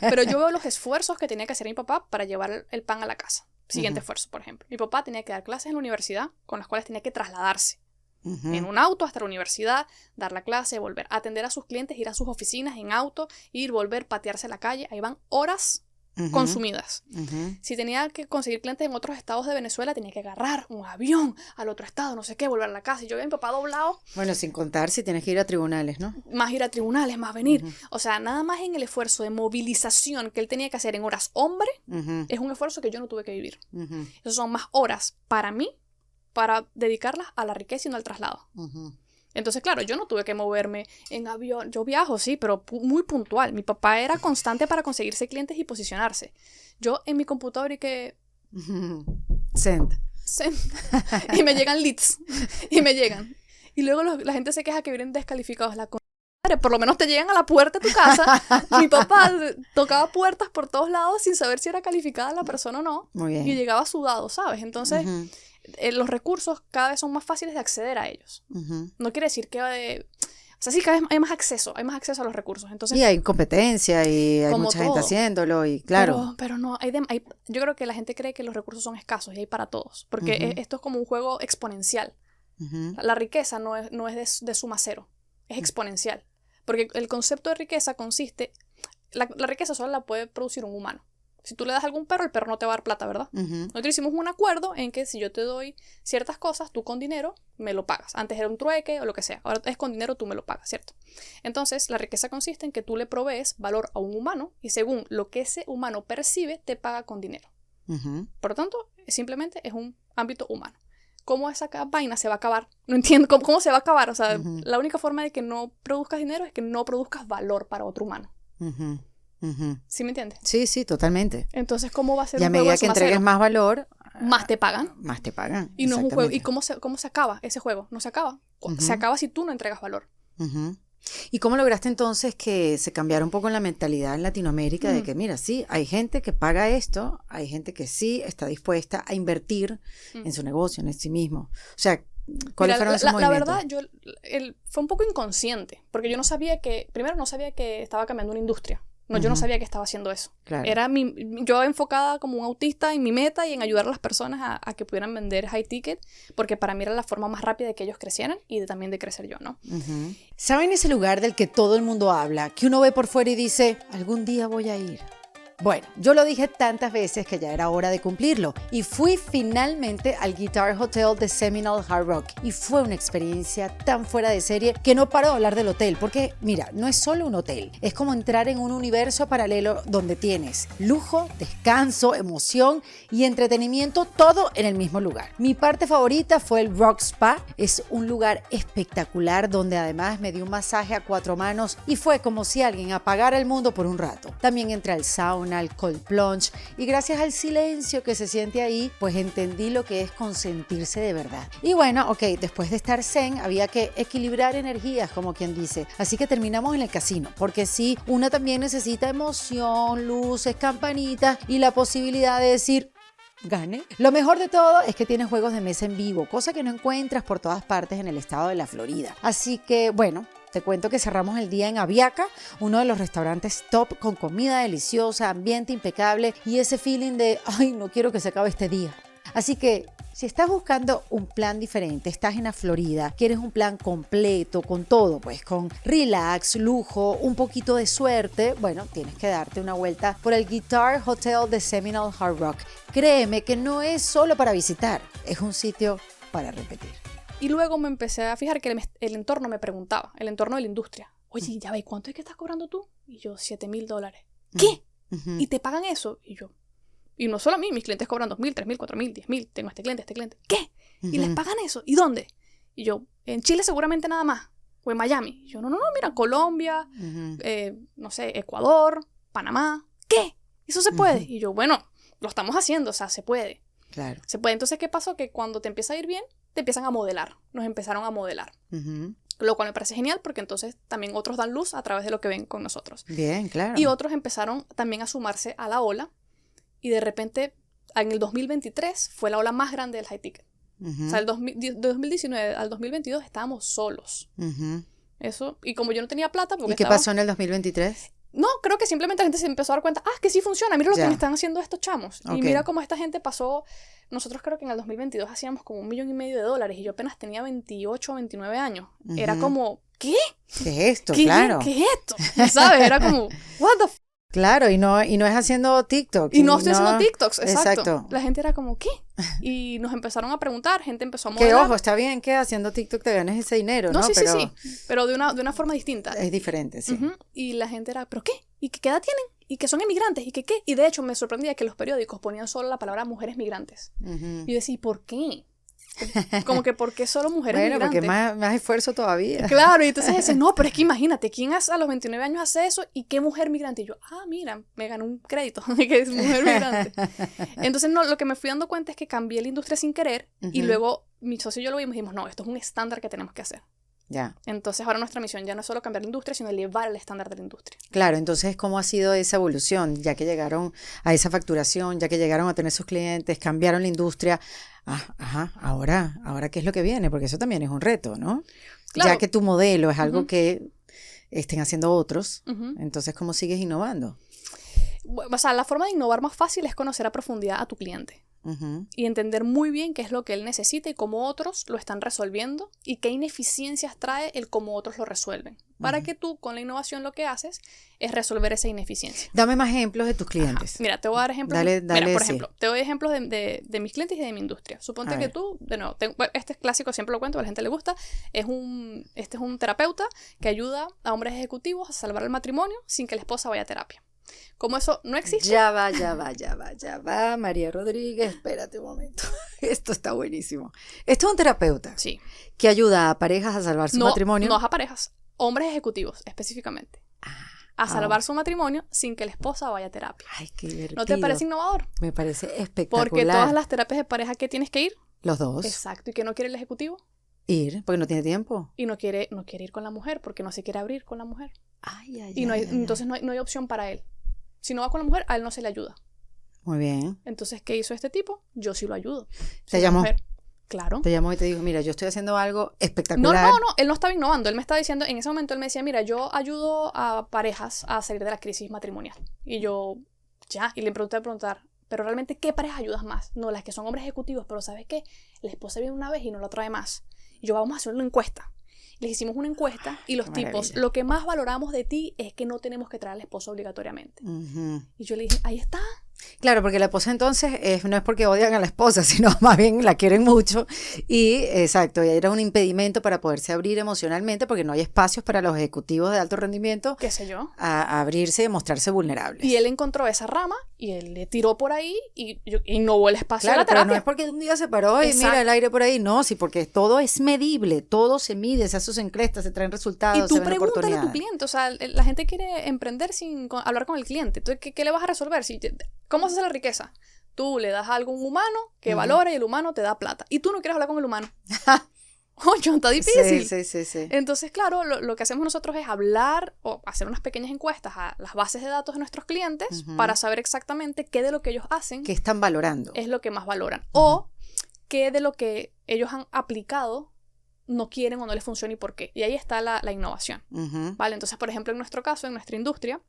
Pero yo veo los esfuerzos que tenía que hacer mi papá para llevar el pan a la casa. Siguiente Ujú. esfuerzo, por ejemplo. Mi papá tenía que dar clases en la universidad, con las cuales tenía que trasladarse Ujú. en un auto hasta la universidad, dar la clase, volver, atender a sus clientes, ir a sus oficinas en auto, ir, volver, patearse la calle. Ahí van horas Ujú. consumidas. Ujú. Si tenía que conseguir clientes en otros estados de Venezuela, tenía que agarrar un avión al otro estado, no sé qué, volver a la casa. Y yo veía a mi papá doblado, Bueno, sin contar si tienes que ir a tribunales, ¿no? más ir a tribunales, más venir. Ujú. O sea, nada más en el esfuerzo de movilización que él tenía que hacer en horas hombre, Ujú. es un esfuerzo que yo no tuve que vivir. Ujú. Esas son más horas para mí, para dedicarlas a la riqueza y no al traslado. Ujú. Entonces, claro, yo no tuve que moverme en avión. Yo viajo, sí, pero muy puntual. Mi papá era constante para conseguirse clientes y posicionarse. Yo en mi computadora y que... Ujú. Send. y me llegan leads. Y me llegan. Y luego la gente se queja que vienen descalificados. Madre, por lo menos te llegan a la puerta de tu casa. Mi papá tocaba puertas por todos lados sin saber si era calificada la persona o no. Muy bien. Y llegaba sudado, ¿sabes? Entonces, Ujú. los recursos cada vez son más fáciles de acceder a ellos. Ujú. No quiere decir que... o sea, sí, cada vez hay más acceso a los recursos. Entonces, Y hay competencia y hay Como mucha gente todo. haciéndolo y claro. Pero no, yo creo que la gente cree que los recursos son escasos y hay para todos. Porque Ujú. esto es como un juego exponencial. Ujú. La riqueza no es de suma cero, es exponencial. Porque el concepto de riqueza consiste... la riqueza solo la puede producir un humano. Si tú le das a algún perro, el perro no te va a dar plata, ¿verdad? Ujú. Nosotros hicimos un acuerdo en que si yo te doy ciertas cosas, tú con dinero me lo pagas. Antes era un trueque o lo que sea. Ahora es con dinero, tú me lo pagas, ¿cierto? Entonces, la riqueza consiste en que tú le provees valor a un humano y según lo que ese humano percibe, te paga con dinero. Ujú. Por lo tanto, simplemente es un ámbito humano. ¿Cómo esa vaina se va a acabar? No entiendo cómo se va a acabar. O sea, Ujú. la única forma de que no produzcas dinero es que no produzcas valor para otro humano. Ujú. Ujú. ¿Sí me entiendes? Sí, sí, totalmente. Entonces, ¿cómo va a ser Y a un juego medida de que suma entregues cero? más valor, Más te pagan. más te pagan. Y no es un juego. ¿Y Exactamente. cómo se acaba ese juego? No se acaba. Ujú. Se acaba si tú no entregas valor. Ujú. ¿Y cómo lograste entonces que se cambiara un poco la mentalidad en Latinoamérica de que, mira, sí, hay gente que paga esto, hay gente que sí está dispuesta a invertir en su negocio, en sí mismo? O sea, ¿cuáles Mira, fueron esos la movimientos? verdad, fue un poco inconsciente, porque yo no sabía primero no sabía que estaba cambiando una industria. No, yo no Ujú. sabía que estaba haciendo eso. Claro. Era yo enfocada como un autista en mi meta y en ayudar a las personas a que pudieran vender high ticket, porque para mí era la forma más rápida de que ellos crecieran y también de crecer yo, ¿no? Ujú. ¿Saben ese lugar del que todo el mundo habla, que uno ve por fuera y dice, algún día voy a ir? Bueno, yo lo dije tantas veces que ya era hora de cumplirlo y fui finalmente al Guitar Hotel de Seminole Hard Rock y fue una experiencia tan fuera de serie que no paro de hablar del hotel porque, mira, no es solo un hotel, es como entrar en un universo paralelo donde tienes lujo, descanso, emoción y entretenimiento todo en el mismo lugar. Mi parte favorita fue el Rock Spa, es un lugar espectacular donde además me dio un masaje a 4 manos y fue como si alguien apagara el mundo por un rato. También entré al sauna, al cold plunge y gracias al silencio que se siente ahí, pues entendí lo que es consentirse de verdad. Y bueno, ok, después de estar zen había que equilibrar energías, como quien dice. Así que terminamos en el casino, porque sí, uno también necesita emoción, luces, campanitas y la posibilidad de decir, gane. Lo mejor de todo es que tiene juegos de mesa en vivo, cosa que no encuentras por todas partes en el estado de la Florida. Así que, bueno, te cuento que cerramos el día en Aviaca, uno de los restaurantes top con comida deliciosa, ambiente impecable y ese feeling de, ay, no quiero que se acabe este día. Así que, si estás buscando un plan diferente, estás en la Florida, quieres un plan completo, con todo, pues con relax, lujo, un poquito de suerte, bueno, tienes que darte una vuelta por el Guitar Hotel de Seminole Hard Rock. Créeme que no es solo para visitar, es un sitio para repetir. Y luego me empecé a fijar que el entorno me preguntaba, el entorno de la industria. Oye, ya ve, ¿cuánto es que estás cobrando tú? Y yo, $7,000. ¿Qué? Uh-huh. ¿Y te pagan eso? Y yo, y no solo a mí, mis clientes cobran 2,000, 3,000, 4,000, 10,000. Tengo este cliente. ¿Qué? ¿Y les pagan eso? ¿Y dónde? Y yo, en Chile seguramente nada más. O en Miami. Y yo, no, mira, Colombia, no sé, Ecuador, Panamá. ¿Qué? ¿Eso se puede? Y yo, bueno, lo estamos haciendo, o sea, se puede. Claro. Se puede. Entonces, ¿qué pasó? Que cuando te empieza a ir bien, te empiezan a modelar. Nos empezaron a modelar. Lo cual me parece genial porque entonces también otros dan luz a través de lo que ven con nosotros. Bien, claro. Y otros empezaron también a sumarse a la ola. Y de repente, en el 2023, fue la ola más grande del high ticket. O sea, de 2019 al 2022 estábamos solos. Eso, y como yo no tenía plata... ¿Y qué pasó en el 2023? No, creo que simplemente la gente se empezó a dar cuenta, que sí funciona, mira lo que me están haciendo estos chamos. Okay. Y mira cómo esta gente pasó, nosotros creo que en el 2022 hacíamos como $1,5 million y yo apenas tenía 28 o 29 años. Era como, ¿qué? ¿Qué es esto? Claro. ¿Qué es esto? ¿Sabes? Era como, what the f***? Claro, y no es haciendo TikTok. Y no estoy haciendo TikToks, exacto. Exacto. La gente era como, ¿qué? Y nos empezaron a preguntar, gente empezó a modelar. Que ojo, está bien que haciendo TikTok te ganes ese dinero, ¿no? Sí, pero de una forma distinta. Es diferente, sí. Y la gente era, ¿pero qué? ¿Y qué edad tienen? ¿Y que son inmigrantes? ¿Y que qué? Y de hecho me sorprendía que los periódicos ponían solo la palabra mujeres migrantes. Y yo decía, ¿por qué? Como que ¿por qué solo mujeres migrantes? Bueno, porque más esfuerzo todavía. Claro, y entonces dicen, no, pero es que imagínate, ¿quién a los 29 años hace eso y qué mujer migrante? Y yo, mira, me ganó un crédito que es mujer migrante. Entonces, no, lo que me fui dando cuenta es que cambié la industria sin querer y luego mi socio y yo lo vimos y dijimos, no, esto es un estándar que tenemos que hacer. Ya. Entonces ahora nuestra misión ya no es solo cambiar la industria, sino elevar el estándar de la industria. Claro, entonces ¿cómo ha sido esa evolución? Ya que llegaron a esa facturación, ya que llegaron a tener sus clientes, cambiaron la industria. Ahora ¿qué es lo que viene? Porque eso también es un reto, ¿no? Claro. Ya que tu modelo es algo que estén haciendo otros, entonces ¿cómo sigues innovando? O sea, la forma de innovar más fácil es conocer a profundidad a tu cliente. y entender muy bien qué es lo que él necesita y cómo otros lo están resolviendo y qué ineficiencias trae el cómo otros lo resuelven. Para que tú, con la innovación, lo que haces es resolver esa ineficiencia. Dame más ejemplos de tus clientes. Mira, te voy a dar ejemplos. Dale, Mira, por sí. ejemplo, te doy ejemplos de mis clientes y de mi industria. Suponte que tú, de nuevo, este es clásico, siempre lo cuento, a la gente le gusta. Este es un terapeuta que ayuda a hombres ejecutivos a salvar el matrimonio sin que la esposa vaya a terapia. Como eso no existe. Ya va, María Rodríguez, espérate un momento. Esto está buenísimo. Esto es un terapeuta Sí. que ayuda a parejas a salvar su matrimonio. No a parejas, hombres ejecutivos específicamente. A salvar su matrimonio sin que la esposa vaya a terapia. Ay, qué divertido. ¿No te parece innovador? Me parece espectacular. Porque todas las terapias de pareja, ¿qué tienes que ir? Los dos. Exacto. ¿Y que no quiere el ejecutivo? Ir, porque no tiene tiempo. Y no quiere ir con la mujer porque no se quiere abrir con la mujer. Entonces no hay opción para él. Si no va con la mujer, a él no se le ayuda. Muy bien. Entonces, ¿qué hizo este tipo? Yo sí lo ayudo. ¿Te llamó? Claro. Te llamó y te dijo, mira, yo estoy haciendo algo espectacular. No, él no estaba innovando. Él me estaba diciendo, en ese momento él me decía, mira, yo ayudo a parejas a salir de la crisis matrimonial. Y yo, y le preguntar, pero realmente, ¿qué parejas ayudas más? No, las que son hombres ejecutivos, pero ¿sabes qué? La esposa viene una vez y no la trae más. Y yo, vamos a hacer una encuesta. Les hicimos una encuesta y los tipos, lo que más valoramos de ti es que no tenemos que traer al esposo obligatoriamente. Y yo le dije, ahí está. Claro, porque la esposa entonces no es porque odian a la esposa, sino más bien la quieren mucho. Y exacto, era un impedimento para poderse abrir emocionalmente porque no hay espacios para los ejecutivos de alto rendimiento. ¿Qué sé yo? A abrirse y mostrarse vulnerables. Y él encontró esa rama y él le tiró por ahí y innovó el espacio de la terapia. terapia. Pero no es porque un día se paró y mira el aire por ahí, no, sí, porque todo es medible, todo se mide, se hacen encuestas, se traen resultados, y tú se ven pregúntale oportunidades. a tu cliente, o sea, la gente quiere emprender sin hablar con el cliente. Entonces, ¿qué le vas a resolver? ¿Cómo se hace la riqueza? Tú le das algo a un humano que valora y el humano te da plata. Y tú no quieres hablar con el humano. Oye, está difícil. Sí. Entonces, claro, lo que hacemos nosotros es hablar o hacer unas pequeñas encuestas a las bases de datos de nuestros clientes para saber exactamente qué de lo que ellos hacen ¿qué están valorando? Es lo que más valoran. O qué de lo que ellos han aplicado no quieren o no les funciona y por qué. Y ahí está la innovación. ¿Vale? Entonces, por ejemplo, en nuestro caso, en nuestra industria,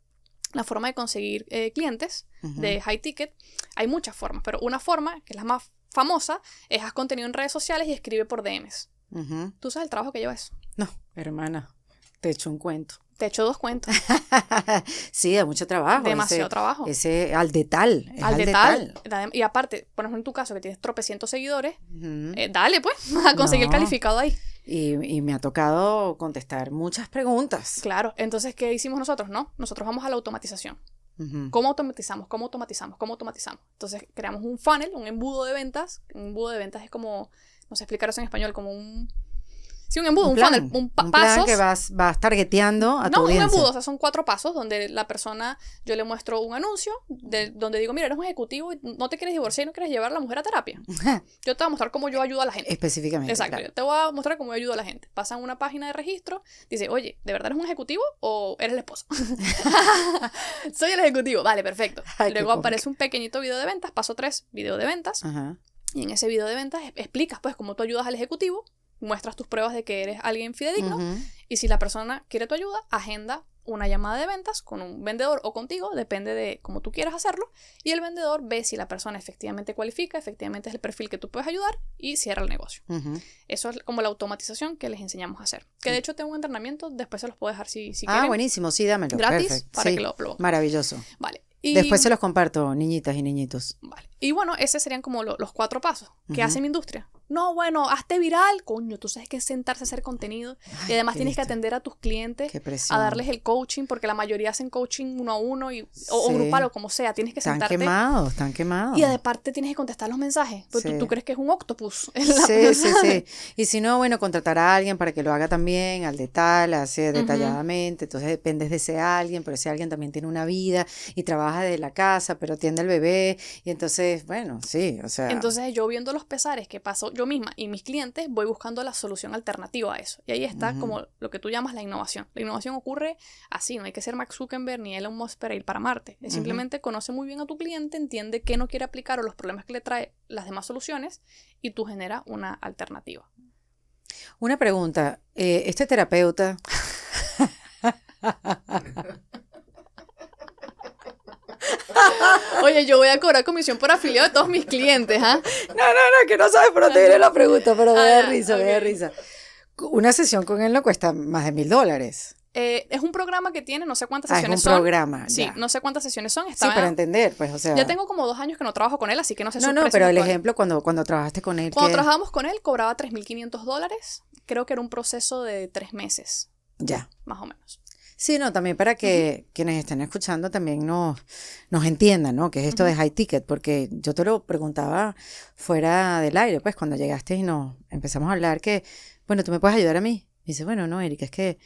la forma de conseguir clientes de high ticket, hay muchas formas, pero una forma, que es la más famosa, es haz contenido en redes sociales y escribe por DMs. ¿Tú sabes el trabajo que lleva eso? No, hermana, te echo un cuento. Te echo 2 cuentos. Sí, hay mucho trabajo. Demasiado trabajo. Ese al detal. Al detal. Y aparte, por ejemplo, en tu caso, que tienes tropecientos seguidores, dale pues, a conseguir el calificado ahí. Y me ha tocado contestar muchas preguntas. Claro, entonces, ¿qué hicimos nosotros? No, nosotros vamos a la automatización. ¿Cómo automatizamos? Entonces, creamos un funnel, un embudo de ventas. Un embudo de ventas es como, no sé explicar eso en español, como un... Sí, un embudo, un funnel, un plan pasos. que vas targeteando a tu audiencia. No, un embudo, o sea, son 4 pasos donde la persona, yo le muestro un anuncio donde digo, mira, eres un ejecutivo y no te quieres divorciar y no quieres llevar a la mujer a terapia. Yo te voy a mostrar cómo yo ayudo a la gente. Específicamente. Exacto, claro. yo te voy a mostrar cómo yo ayudo a la gente. Pasan una página de registro, dice, oye, ¿de verdad eres un ejecutivo o eres la esposa? Soy el ejecutivo, vale, perfecto. Ay, luego aparece un pequeñito video de ventas, paso 3, video de ventas. Y en ese video de ventas explicas pues cómo tú ayudas al ejecutivo, muestras tus pruebas de que eres alguien fidedigno y si la persona quiere tu ayuda, agenda una llamada de ventas con un vendedor o contigo, depende de cómo tú quieras hacerlo, y el vendedor ve si la persona efectivamente cualifica, efectivamente es el perfil que tú puedes ayudar y cierra el negocio. Eso es como la automatización que les enseñamos a hacer. Que de hecho tengo un entrenamiento, después se los puedo dejar si quieren. Buenísimo, sí, dámelo. Gratis, Perfecto. para sí. que lo Maravilloso. Vale. Después se los comparto, niñitas y niñitos. Vale. Y bueno, esos serían como los 4 pasos. ¿Qué hace mi industria? No, bueno, hazte viral. Coño, tú sabes que es sentarse a hacer contenido. Y además tienes que atender a tus clientes, a darles el coaching, porque la mayoría hacen coaching 1 a 1 o grupal o como sea. Tienes que sentarte. Están quemados. Y aparte tienes que contestar los mensajes. Porque tú crees que es un octopus. Sí. Y si no, bueno, contratar a alguien para que lo haga también al detalle, así detalladamente. Entonces dependes de ese alguien, pero ese alguien también tiene una vida y trabaja desde la casa, pero atiende al bebé. Y entonces, bueno, sí, o sea. Entonces yo viendo los pesares que paso yo misma y mis clientes, voy buscando la solución alternativa a eso. Y ahí está como lo que tú llamas la innovación. La innovación ocurre así, no hay que ser Mark Zuckerberg ni Elon Musk para ir para Marte. Es simplemente conoce muy bien a tu cliente, entiende qué no quiere aplicar o los problemas que le trae las demás soluciones y tú generas una alternativa. Una pregunta, este terapeuta... Oye, yo voy a cobrar comisión por afiliado de todos mis clientes, ¿ah? No, que no sabes por dónde viene la pregunta, pero me da risa, okay. me da risa. Una sesión con él no cuesta más de $1,000. Es un programa que tiene, no sé cuántas sesiones son. Es un programa, Sí, ya. no sé cuántas sesiones son. Sí, para entender, pues, o sea. Ya tengo como 2 años que no trabajo con él, así que no sé su No, precio pero el actual. ejemplo cuando trabajaste con él. Cuando trabajábamos con él, cobraba $3,500. Creo que era un proceso de 3 meses. Ya. Más o menos. Sí, no, también para que quienes estén escuchando también nos entiendan, ¿no? ¿Qué es esto de high ticket? Porque yo te lo preguntaba fuera del aire, pues, cuando llegaste y nos empezamos a hablar que, bueno, ¿tú me puedes ayudar a mí? Y dice, bueno, no, Erika, es que...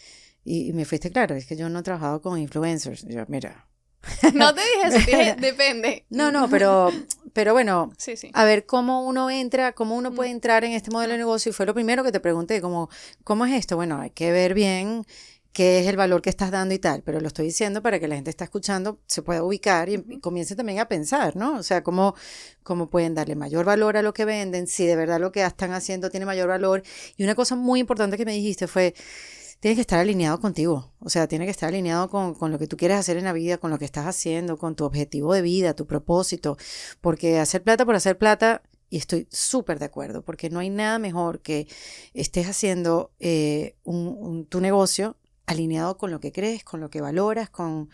Y me fuiste claro, es que yo no he trabajado con influencers. Y yo, mira... No te dije eso, te dije, depende. No, pero bueno, sí. A ver cómo uno entra, cómo uno puede entrar en este modelo de negocio. Y fue lo primero que te pregunté, ¿cómo es esto? Bueno, hay que ver bien qué es el valor que estás dando y tal, pero lo estoy diciendo para que la gente está escuchando se pueda ubicar y comience también a pensar, ¿no? O sea, cómo pueden darle mayor valor a lo que venden, si de verdad lo que están haciendo tiene mayor valor. Y una cosa muy importante que me dijiste fue, tienes que estar alineado contigo, o sea, tienes que estar alineado con lo que tú quieres hacer en la vida, con lo que estás haciendo, con tu objetivo de vida, tu propósito, porque hacer plata por hacer plata, y estoy súper de acuerdo, porque no hay nada mejor que estés haciendo tu negocio alineado con lo que crees, con lo que valoras, con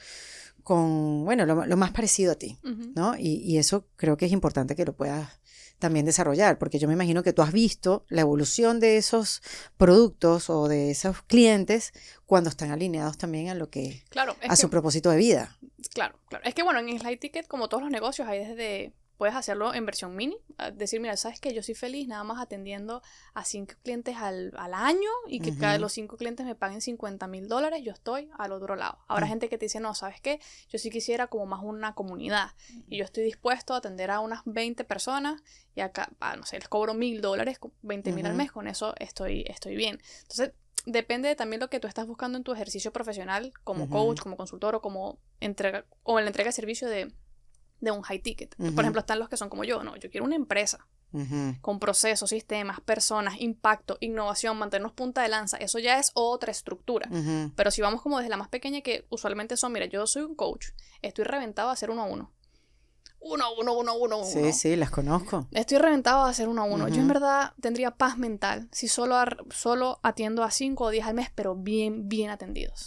bueno, lo más parecido a ti, ¿no? Y eso creo que es importante que lo puedas también desarrollar, porque yo me imagino que tú has visto la evolución de esos productos o de esos clientes cuando están alineados también a lo que su propósito de vida. Claro. Es que bueno, en High Ticket, como todos los negocios, hay puedes hacerlo en versión mini, decir, mira, ¿sabes qué? Yo soy feliz nada más atendiendo a 5 clientes al año y que cada de los 5 clientes me paguen $50,000, yo estoy al otro lado. Habrá gente que te dice, no, ¿sabes qué? Yo sí quisiera como más una comunidad y yo estoy dispuesto a atender a unas 20 personas y acá, no sé, les cobro $1,000, $20,000 al mes, con eso estoy bien. Entonces, depende también lo que tú estás buscando en tu ejercicio profesional como coach, como consultor o como en la entrega de servicio de un high ticket. Por ejemplo, están los que son como yo, no, yo quiero una empresa con procesos, sistemas, personas, impacto, innovación, mantenernos punta de lanza, eso ya es otra estructura. Pero si vamos como desde la más pequeña, que usualmente son, mira, yo soy un coach, estoy reventado a hacer 1-a-1. 1-a-1. Sí, las conozco. Estoy reventado a hacer 1-a-1. Yo en verdad tendría paz mental si solo atiendo a 5 o 10 al mes, pero bien atendidos.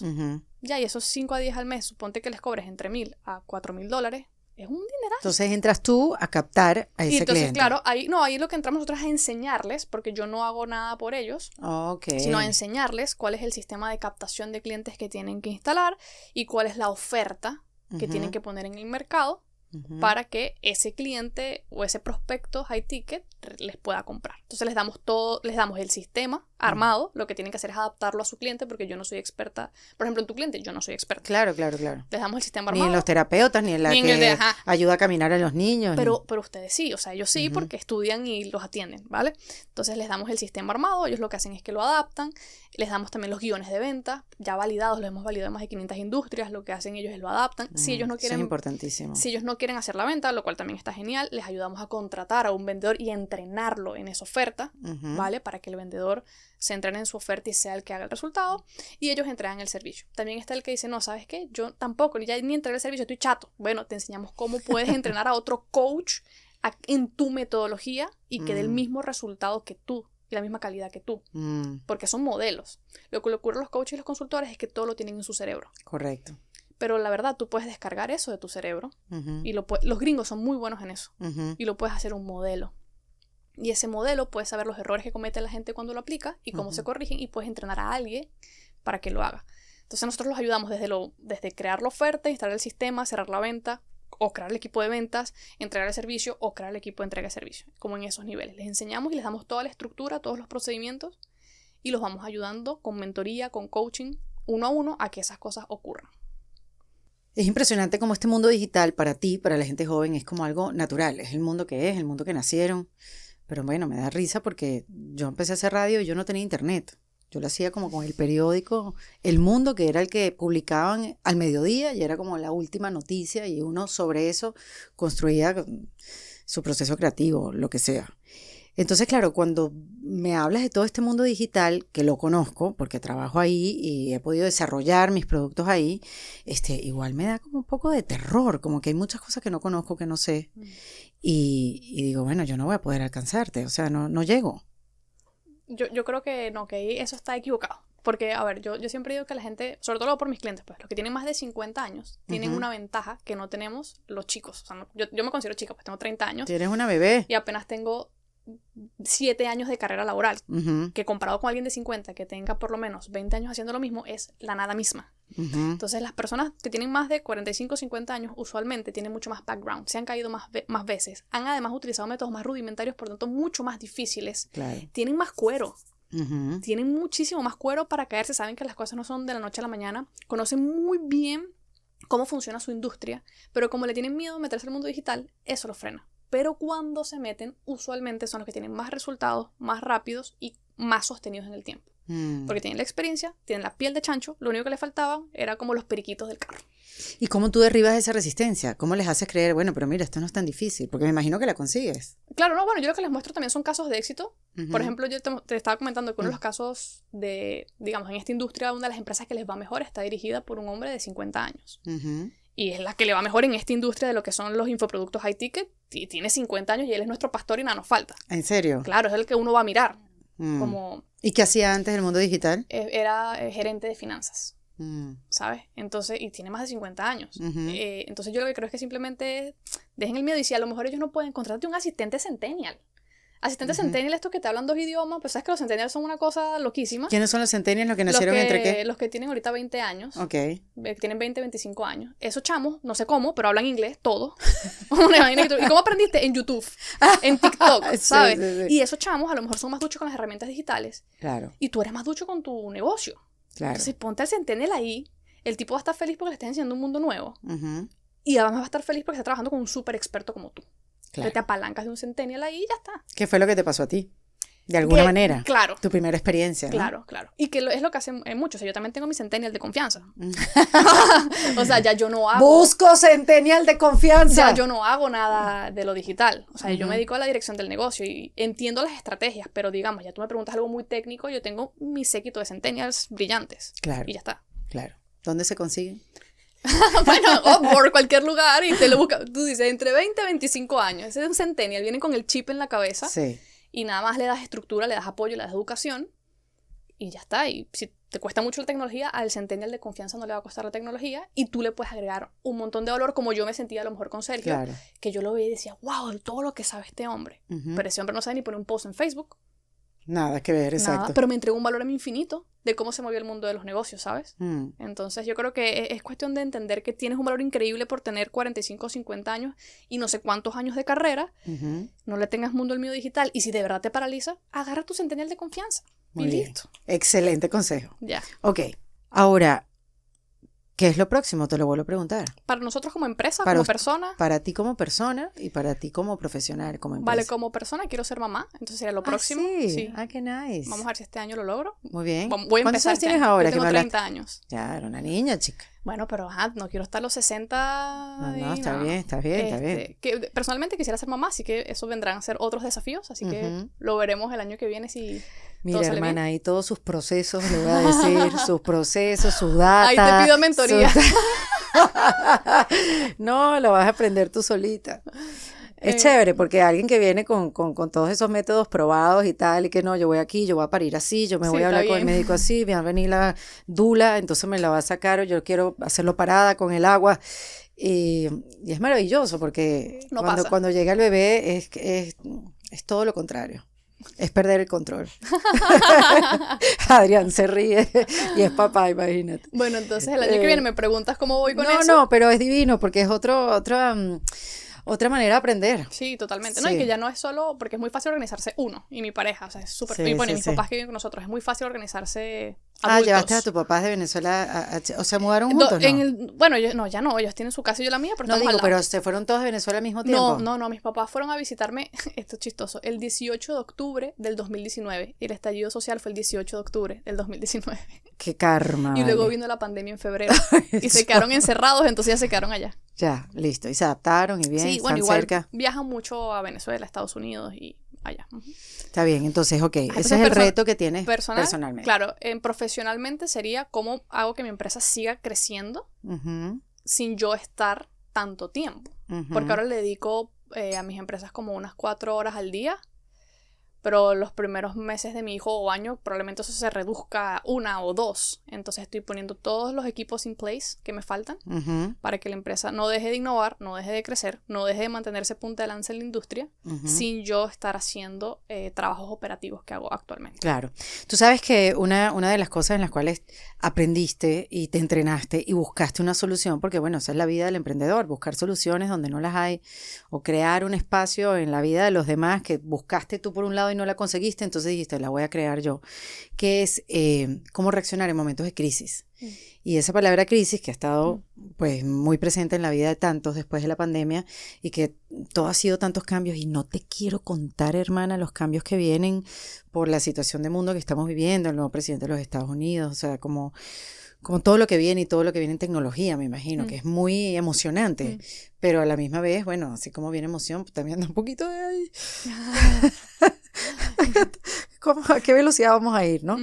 Ya, y esos 5 a 10 al mes, suponte que les cobres entre $1,000 a $4,000, es un dineral. Entonces entras tú a captar a ese cliente. Y entonces, claro, ahí lo que entramos nosotros es a enseñarles, porque yo no hago nada por ellos, sino a enseñarles cuál es el sistema de captación de clientes que tienen que instalar y cuál es la oferta que tienen que poner en el mercado para que ese cliente o ese prospecto high ticket les pueda comprar. Entonces les damos el sistema armado, lo que tienen que hacer es adaptarlo a su cliente, porque yo no soy experta, por ejemplo en tu cliente yo no soy experta. Claro. Les damos el sistema armado. Ni en los terapeutas, ni en la que ayuda a caminar a los niños. Pero ustedes sí, o sea, ellos sí, porque estudian y los atienden, ¿vale? Entonces les damos el sistema armado, ellos lo que hacen es que lo adaptan, les damos también los guiones de venta, ya validados, los hemos validado en más de 500 industrias, lo que hacen ellos es lo adaptan. Si ellos no quieren, eso es importantísimo. Si ellos no quieren hacer la venta, lo cual también está genial, les ayudamos a contratar a un vendedor y entrenarlo en esa oferta, ¿vale? Para que el vendedor se entrene en su oferta y sea el que haga el resultado, y ellos entregan el servicio. También está el que dice, no, ¿sabes qué? Yo tampoco, ya ni entregué el servicio, estoy chato. Bueno, te enseñamos cómo puedes entrenar a otro coach en tu metodología y que dé el mismo resultado que tú y la misma calidad que tú, porque son modelos. Lo que le ocurre a los coaches y los consultores es que todo lo tienen en su cerebro. Correcto. Pero la verdad, tú puedes descargar eso de tu cerebro y los gringos son muy buenos en eso y lo puedes hacer un modelo. Y ese modelo puedes saber los errores que comete la gente cuando lo aplica y cómo se corrigen, y puedes entrenar a alguien para que lo haga. Entonces nosotros los ayudamos desde crear la oferta, instalar el sistema, cerrar la venta, o crear el equipo de ventas, entregar el servicio, o crear el equipo de entrega de servicio, como en esos niveles. Les enseñamos y les damos toda la estructura, todos los procedimientos, y los vamos ayudando con mentoría, con coaching, 1-a-1, a que esas cosas ocurran. Es impresionante cómo este mundo digital para ti, para la gente joven, es como algo natural. Es el mundo que es, el mundo que nacieron. Pero bueno, me da risa porque yo empecé a hacer radio y yo no tenía internet. Yo lo hacía como con el periódico El Mundo, que era el que publicaban al mediodía y era como la última noticia, y uno sobre eso construía su proceso creativo, lo que sea. Entonces, claro, cuando me hablas de todo este mundo digital, que lo conozco porque trabajo ahí y he podido desarrollar mis productos ahí, igual me da como un poco de terror, como que hay muchas cosas que no conozco, que no sé. Y digo, bueno, yo no voy a poder alcanzarte, o sea, no llego. Yo creo que no, que ahí eso está equivocado. Porque, a ver, yo siempre digo que la gente, sobre todo por mis clientes, pues, los que tienen más de 50 años, tienen una ventaja que no tenemos los chicos. O sea, yo me considero chica, pues tengo 30 años. Tienes una bebé. Y apenas tengo 7 años de carrera laboral. Que comparado con alguien de 50 que tenga por lo menos 20 años haciendo lo mismo, es la nada misma. Entonces, las personas que tienen más de 45 o 50 años, usualmente tienen mucho más background, se han caído más veces, han además utilizado métodos más rudimentarios, por lo tanto, mucho más difíciles. Claro. Tienen más cuero. Tienen muchísimo más cuero para caerse, saben que las cosas no son de la noche a la mañana, conocen muy bien cómo funciona su industria, pero como le tienen miedo a meterse al mundo digital, eso lo frena. Pero cuando se meten, usualmente son los que tienen más resultados, más rápidos y más sostenidos en el tiempo. Porque tienen la experiencia, tienen la piel de chancho, lo único que les faltaba era como los periquitos del carro. ¿Y cómo tú derribas esa resistencia? ¿Cómo les haces creer, bueno, pero mira, esto no es tan difícil? Porque me imagino que la consigues. Claro, no, bueno, yo lo que les muestro también son casos de éxito. Por ejemplo, yo te estaba comentando que uno de los casos de, digamos, en esta industria, una de las empresas que les va mejor está dirigida por un hombre de 50 años. Y es la que le va mejor en esta industria de lo que son los infoproductos high ticket. Y tiene 50 años y él es nuestro pastor y nada nos falta. ¿En serio? Claro, es el que uno va a mirar. Como ¿Y qué hacía antes del mundo digital? Era gerente de finanzas, ¿sabes? Entonces, y tiene más de 50 años. Entonces yo lo que creo es que simplemente dejen el miedo y si a lo mejor ellos no pueden, contratarte un asistente centennial. Asistente centennial, estos que te hablan 2 idiomas, pues sabes que los centennials son una cosa loquísima. ¿Quiénes son los centennials? ¿Los que nacieron entre qué? Los que tienen ahorita 20 años. Ok. Tienen 20, 25 años. Esos chamos, no sé cómo, pero hablan inglés, todo. ¿Y cómo aprendiste? En YouTube, en TikTok, ¿sabes? Sí. Y esos chamos a lo mejor son más duchos con las herramientas digitales. Claro. Y tú eres más ducho con tu negocio. Claro. Entonces ponte al centennial ahí, el tipo va a estar feliz porque le estás enseñando un mundo nuevo. Y además va a estar feliz porque está trabajando con un súper experto como tú. Claro. Te apalancas de un centennial ahí y ya está. ¿Qué fue lo que te pasó a ti? De alguna manera. Claro. Tu primera experiencia, ¿no? Claro. Y que es lo que hacen muchos. O sea, yo también tengo mi centennial de confianza. O sea, ya yo no hago... ¡Busco centennial de confianza! Ya yo no hago nada de lo digital. O sea, yo me dedico a la dirección del negocio y entiendo las estrategias, pero digamos, ya tú me preguntas algo muy técnico, yo tengo mi séquito de centennials brillantes. Claro. Y ya está. Claro. ¿Dónde se consiguen? Bueno, Upwork, cualquier lugar y te lo busca. Tú dices, entre 20 y 25 años. Ese es un centennial, viene con el chip en la cabeza. Sí. Y nada más le das estructura, le das apoyo, le das educación y ya está. Y si te cuesta mucho la tecnología, al centennial de confianza no le va a costar la tecnología y tú le puedes agregar un montón de valor, como yo me sentía a lo mejor con Sergio, claro, que yo lo veía y decía, wow, todo lo que sabe este hombre. Pero ese hombre no sabe ni poner un post en Facebook. Nada que ver, exacto. Nada, pero me entregó un valor a mí infinito de cómo se movió el mundo de los negocios, ¿sabes? Entonces yo creo que es cuestión de entender que tienes un valor increíble por tener 45 o 50 años y no sé cuántos años de carrera. No le tengas mundo al miedo digital. Y si de verdad te paraliza, agarra tu centennial de confianza. Muy y bien. listo. Excelente consejo. Ya. Ok. Ahora, ¿qué es lo próximo? Te lo vuelvo a preguntar. Para nosotros como empresa, como persona. Para ti como persona y para ti como profesional, como empresa. Vale, como persona quiero ser mamá, entonces sería lo próximo. Sí. Ah, qué nice. Vamos a ver si este año lo logro. Muy bien. Voy a ¿Cuántos empezar años tienes ahora? Yo tengo 30 años. Ya, era una niña, chica. Bueno, pero no quiero estar a los 60. No, está bien, está bien. Que personalmente quisiera ser mamá, así que eso vendrán a ser otros desafíos, así que lo veremos el año que viene si mira, todo sale hermana, bien. ahí todos sus procesos, le voy a decir, sus procesos, sus datos. Ahí te pido mentoría. No, lo vas a aprender tú solita. Es chévere porque alguien que viene con todos esos métodos probados y tal, y que no, yo voy aquí, yo voy a parir así, yo me voy a hablar con el médico así, va a venir la dula, entonces me la va a sacar, o yo quiero hacerlo parada con el agua. Y es maravilloso porque cuando llega el bebé es todo lo contrario. Es perder el control. Adrián se ríe y es papá, imagínate. Bueno, entonces el año que viene me preguntas cómo voy con eso. No, pero es divino porque es otra manera de aprender. Sí, totalmente. Sí. No, y que ya no es solo, porque es muy fácil organizarse uno y mi pareja, o sea, es súper... y bueno, mis papás que viven con nosotros, es muy fácil organizarse adultos. Llevaste a tus papás de Venezuela, o sea, mudaron juntos, ¿no? Bueno, ya no, ellos tienen su casa y yo la mía, pero no estamos digo, al lado. pero se fueron todos de Venezuela al mismo tiempo. No, mis papás fueron a visitarme, esto es chistoso, el 18 de octubre del 2019 y el estallido social fue el 18 de octubre del 2019. Qué karma. Y luego vino la pandemia en febrero y se quedaron encerrados, entonces ya se quedaron allá. Ya, listo. Y se adaptaron y bien, sí, están bueno, igual cerca. Viajan mucho a Venezuela, a Estados Unidos y allá. Está bien, entonces, ok, Entonces, ese es el reto que tienes personalmente. Claro, profesionalmente sería cómo hago que mi empresa siga creciendo sin yo estar tanto tiempo. Porque ahora le dedico a mis empresas como unas 4 horas al día, pero los primeros meses de mi hijo o año probablemente eso se reduzca a 1 o 2. Entonces estoy poniendo todos los equipos in place que me faltan para que la empresa no deje de innovar, no deje de crecer, no deje de mantenerse punta de lanza en la industria sin yo estar haciendo trabajos operativos que hago actualmente. Claro. Tú sabes que una de las cosas en las cuales aprendiste y te entrenaste y buscaste una solución, porque bueno, esa es la vida del emprendedor, buscar soluciones donde no las hay o crear un espacio en la vida de los demás que buscaste tú por un lado y no la conseguiste, entonces dijiste, la voy a crear yo, que es cómo reaccionar en momentos de crisis. Y esa palabra crisis que ha estado pues muy presente en la vida de tantos después de la pandemia y que todo ha sido tantos cambios y no te quiero contar, hermana, los cambios que vienen por la situación de mundo que estamos viviendo, el nuevo presidente de los Estados Unidos, o sea, como todo lo que viene y todo lo que viene en tecnología, me imagino, que es muy emocionante, pero a la misma vez, bueno, así como viene emoción, pues también da un poquito de ahí. ¿A qué velocidad vamos a ir, no?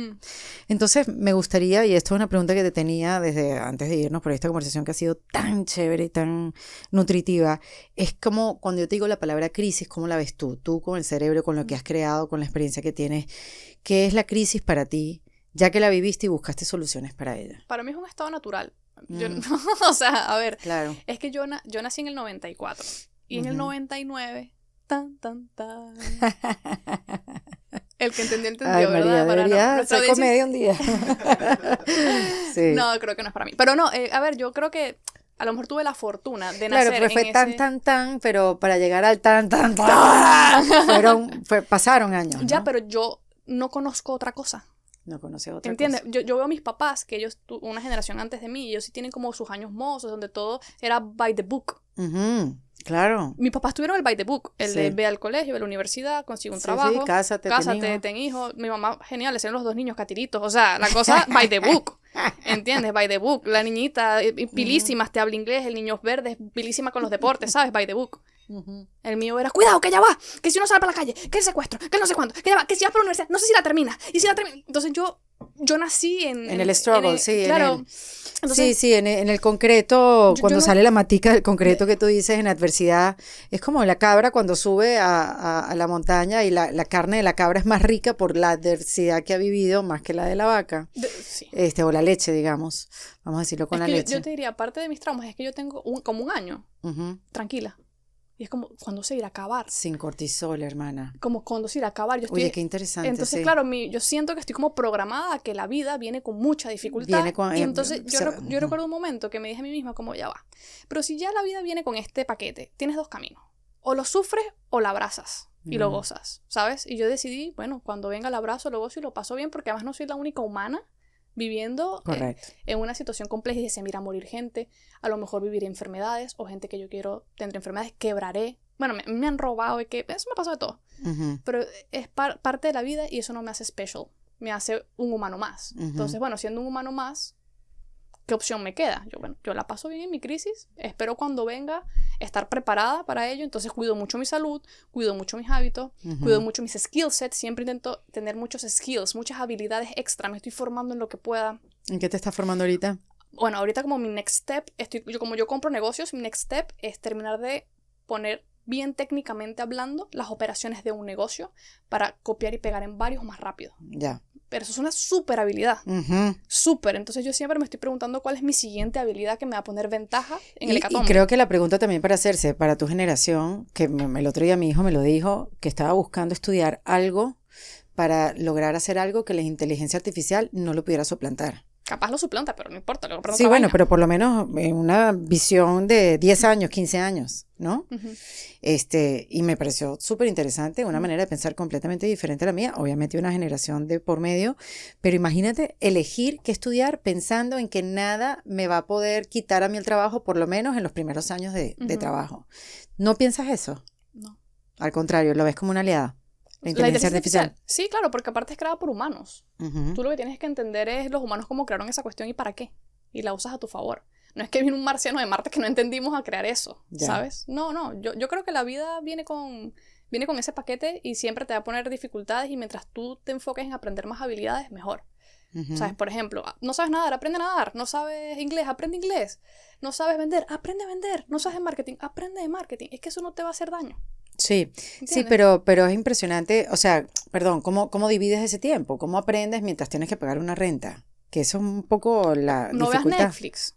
Entonces, me gustaría, y esto es una pregunta que te tenía desde antes de irnos por esta conversación que ha sido tan chévere y tan nutritiva, es como cuando yo te digo la palabra crisis, ¿cómo la ves tú? Tú con el cerebro, con lo que has creado, con la experiencia que tienes, ¿qué es la crisis para ti? Ya que la viviste y buscaste soluciones para ella. Para mí es un estado natural. Yo, o sea, a ver, claro. Es que yo nací en el 94 y en el 99, tan. El que entendió, Ay, María, ¿verdad? debería hacer comedia un día. Sí. No, creo que no es para mí. Pero no, a ver, yo creo que a lo mejor tuve la fortuna de nacer pero fue en tan, pero para llegar al tan, pasaron años, ¿no? Ya, pero yo no conozco otra cosa. No conoce otra ¿Entiendes? cosa. Yo veo a mis papás, que ellos, una generación antes de mí, ellos sí tienen como sus años mozos, donde todo era by the book. Claro. Mis papás tuvieron el by the book, el de ve al colegio, ve a la universidad, consigue un trabajo, cásate, ten hijos. Mi mamá, genial, le hicieron los 2 niños catiritos, o sea, la cosa by the book, ¿entiendes? By the book, la niñita pilísima, te habla inglés, el niño verde, pilísima con los deportes, ¿sabes? By the book. El mío era, cuidado, que ya va, que si uno sale para la calle, que el secuestro, que no sé cuánto, que ya va, que si vas para la universidad, no sé si la termina, y si la termina. Entonces yo nací en el struggle, sí. Claro. Entonces, sí, en el concreto, cuando sale la matica del concreto que tú dices en adversidad, es como la cabra cuando sube a la montaña y la carne de la cabra es más rica por la adversidad que ha vivido más que la de la vaca. Sí. O la leche, digamos. Vamos a decirlo con la leche. Yo te diría, aparte de mis traumas, es que yo tengo como un año tranquila. Y es como, ¿cuándo se irá a acabar? Sin cortisol, hermana. Como, ¿cuándo se irá a acabar? Oye, qué interesante. Entonces, claro, yo siento que estoy como programada a que la vida viene con mucha dificultad. Y entonces yo recuerdo un momento que me dije a mí misma como, ya va. Pero si ya la vida viene con este paquete, tienes 2 caminos. O lo sufres o la abrazas y lo gozas, ¿sabes? Y yo decidí, bueno, cuando venga el abrazo, lo gozo y lo paso bien, porque además no soy la única humana viviendo en una situación compleja y se mira a morir gente, a lo mejor viviré enfermedades o gente que yo quiero tendré enfermedades, quebraré, bueno, me han robado y que eso me pasó de todo, pero es parte de la vida y eso no me hace special, me hace un humano más. Entonces, bueno, siendo un humano más, ¿qué opción me queda? Yo la paso bien en mi crisis, espero cuando venga estar preparada para ello, entonces cuido mucho mi salud, cuido mucho mis hábitos, cuido mucho mis skill sets, siempre intento tener muchos skills, muchas habilidades extra, me estoy formando en lo que pueda. ¿En qué te estás formando ahorita? Bueno, ahorita como mi next step, como yo compro negocios, mi next step es terminar de poner bien técnicamente hablando las operaciones de un negocio para copiar y pegar en varios más rápido. Ya. Pero eso es una súper habilidad. Súper. Entonces yo siempre me estoy preguntando cuál es mi siguiente habilidad que me va a poner ventaja en el hecatombe. Y creo que la pregunta también para hacerse, para tu generación, que el otro día mi hijo me lo dijo, que estaba buscando estudiar algo para lograr hacer algo que la inteligencia artificial no lo pudiera suplantar. Capaz lo suplanta, pero no importa. Sí, bueno, pero por lo menos en una visión de 10 años, 15 años, ¿no? Y me pareció súper interesante, una manera de pensar completamente diferente a la mía, obviamente una generación de por medio, pero imagínate elegir qué estudiar pensando en que nada me va a poder quitar a mí el trabajo, por lo menos en los primeros años de trabajo. ¿No piensas eso? No. Al contrario, lo ves como una aliada. La inteligencia artificial. Sí, claro, porque aparte es creada por humanos. Tú lo que tienes que entender es los humanos cómo crearon esa cuestión y para qué. Y la usas a tu favor. No es que viene un marciano de Marte que no entendimos a crear eso, ¿sabes? No, yo creo que la vida viene con Viene con ese paquete y siempre te va a poner dificultades y mientras tú te enfoques en aprender más habilidades, mejor. ¿Sabes? Por ejemplo, no sabes nadar, aprende a nadar. No sabes inglés, aprende inglés. No sabes vender, aprende a vender. No sabes de marketing, aprende de marketing. Es que eso no te va a hacer daño. Sí, ¿Entiendes? sí, pero es impresionante, o sea, perdón, ¿cómo divides ese tiempo? ¿Cómo aprendes mientras tienes que pagar una renta? Que eso es un poco la No veas dificultad. Netflix.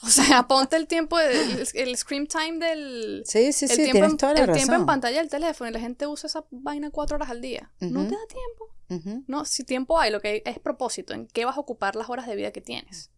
O sea, ponte el tiempo, el screen time del... Sí, el tiempo tienes toda la el tiempo en razón. pantalla del teléfono y la gente usa esa vaina 4 horas al día. No te da tiempo. No, si tiempo hay, lo que hay es propósito. ¿En qué vas a ocupar las horas de vida que tienes?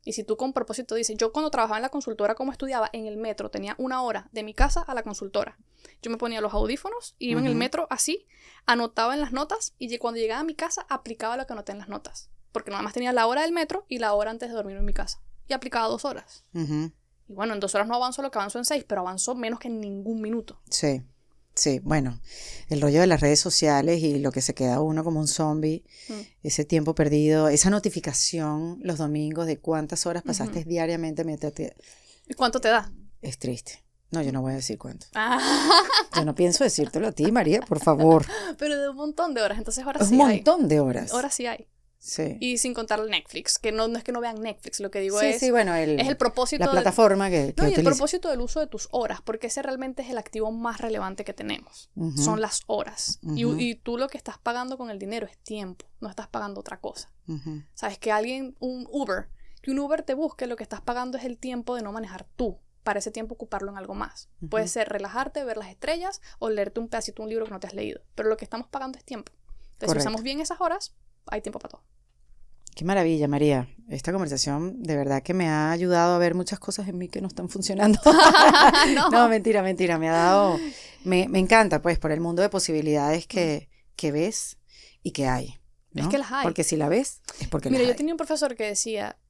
Y si tú con propósito dices, yo cuando trabajaba en la consultora como estudiaba, en el metro tenía 1 hora de mi casa a la consultora. Yo me ponía los audífonos, iba en el metro así, anotaba en las notas y cuando llegaba a mi casa aplicaba lo que anoté en las notas. Porque nada más tenía la hora del metro y la hora antes de dormir en mi casa. Y aplicaba 2 horas. Y bueno, en 2 horas no avanzo lo que avanzo en 6, pero avanzo menos que en ningún minuto. Sí, sí, bueno, el rollo de las redes sociales y lo que se queda uno como un zombie, ese tiempo perdido, esa notificación los domingos de cuántas horas pasaste diariamente mientras ¿Y cuánto te da? Es triste. No, yo no voy a decir cuánto. Ah, Yo no pienso decírtelo a ti, María, por favor. pero de un montón de horas, entonces ahora Es sí un hay. montón de horas. Ahora sí hay. Sí. Y sin contar el Netflix, que no es que no vean Netflix, lo que digo Sí, es... sí, bueno, es el propósito la plataforma que No, y el utiliza. propósito del uso de tus horas, porque ese realmente es el activo más relevante que tenemos. Son las horas. Y tú lo que estás pagando con el dinero es tiempo, no estás pagando otra cosa. Sabes que un Uber te busque, lo que estás pagando es el tiempo de no manejar tú. Para ese tiempo ocuparlo en algo más. Puede ser relajarte, ver las estrellas o leerte un pedacito de un libro que no te has leído. Pero lo que estamos pagando es tiempo. Entonces, Correcto. si usamos bien esas horas, hay tiempo para todo. Qué maravilla, María. Esta conversación de verdad que me ha ayudado a ver muchas cosas en mí que no están funcionando. No, mentira. Me ha dado... Me encanta, pues, por el mundo de posibilidades que ves y que hay, ¿no? Es que las hay. Porque si la ves, es porque Mira, las yo hay. tenía un profesor que decía,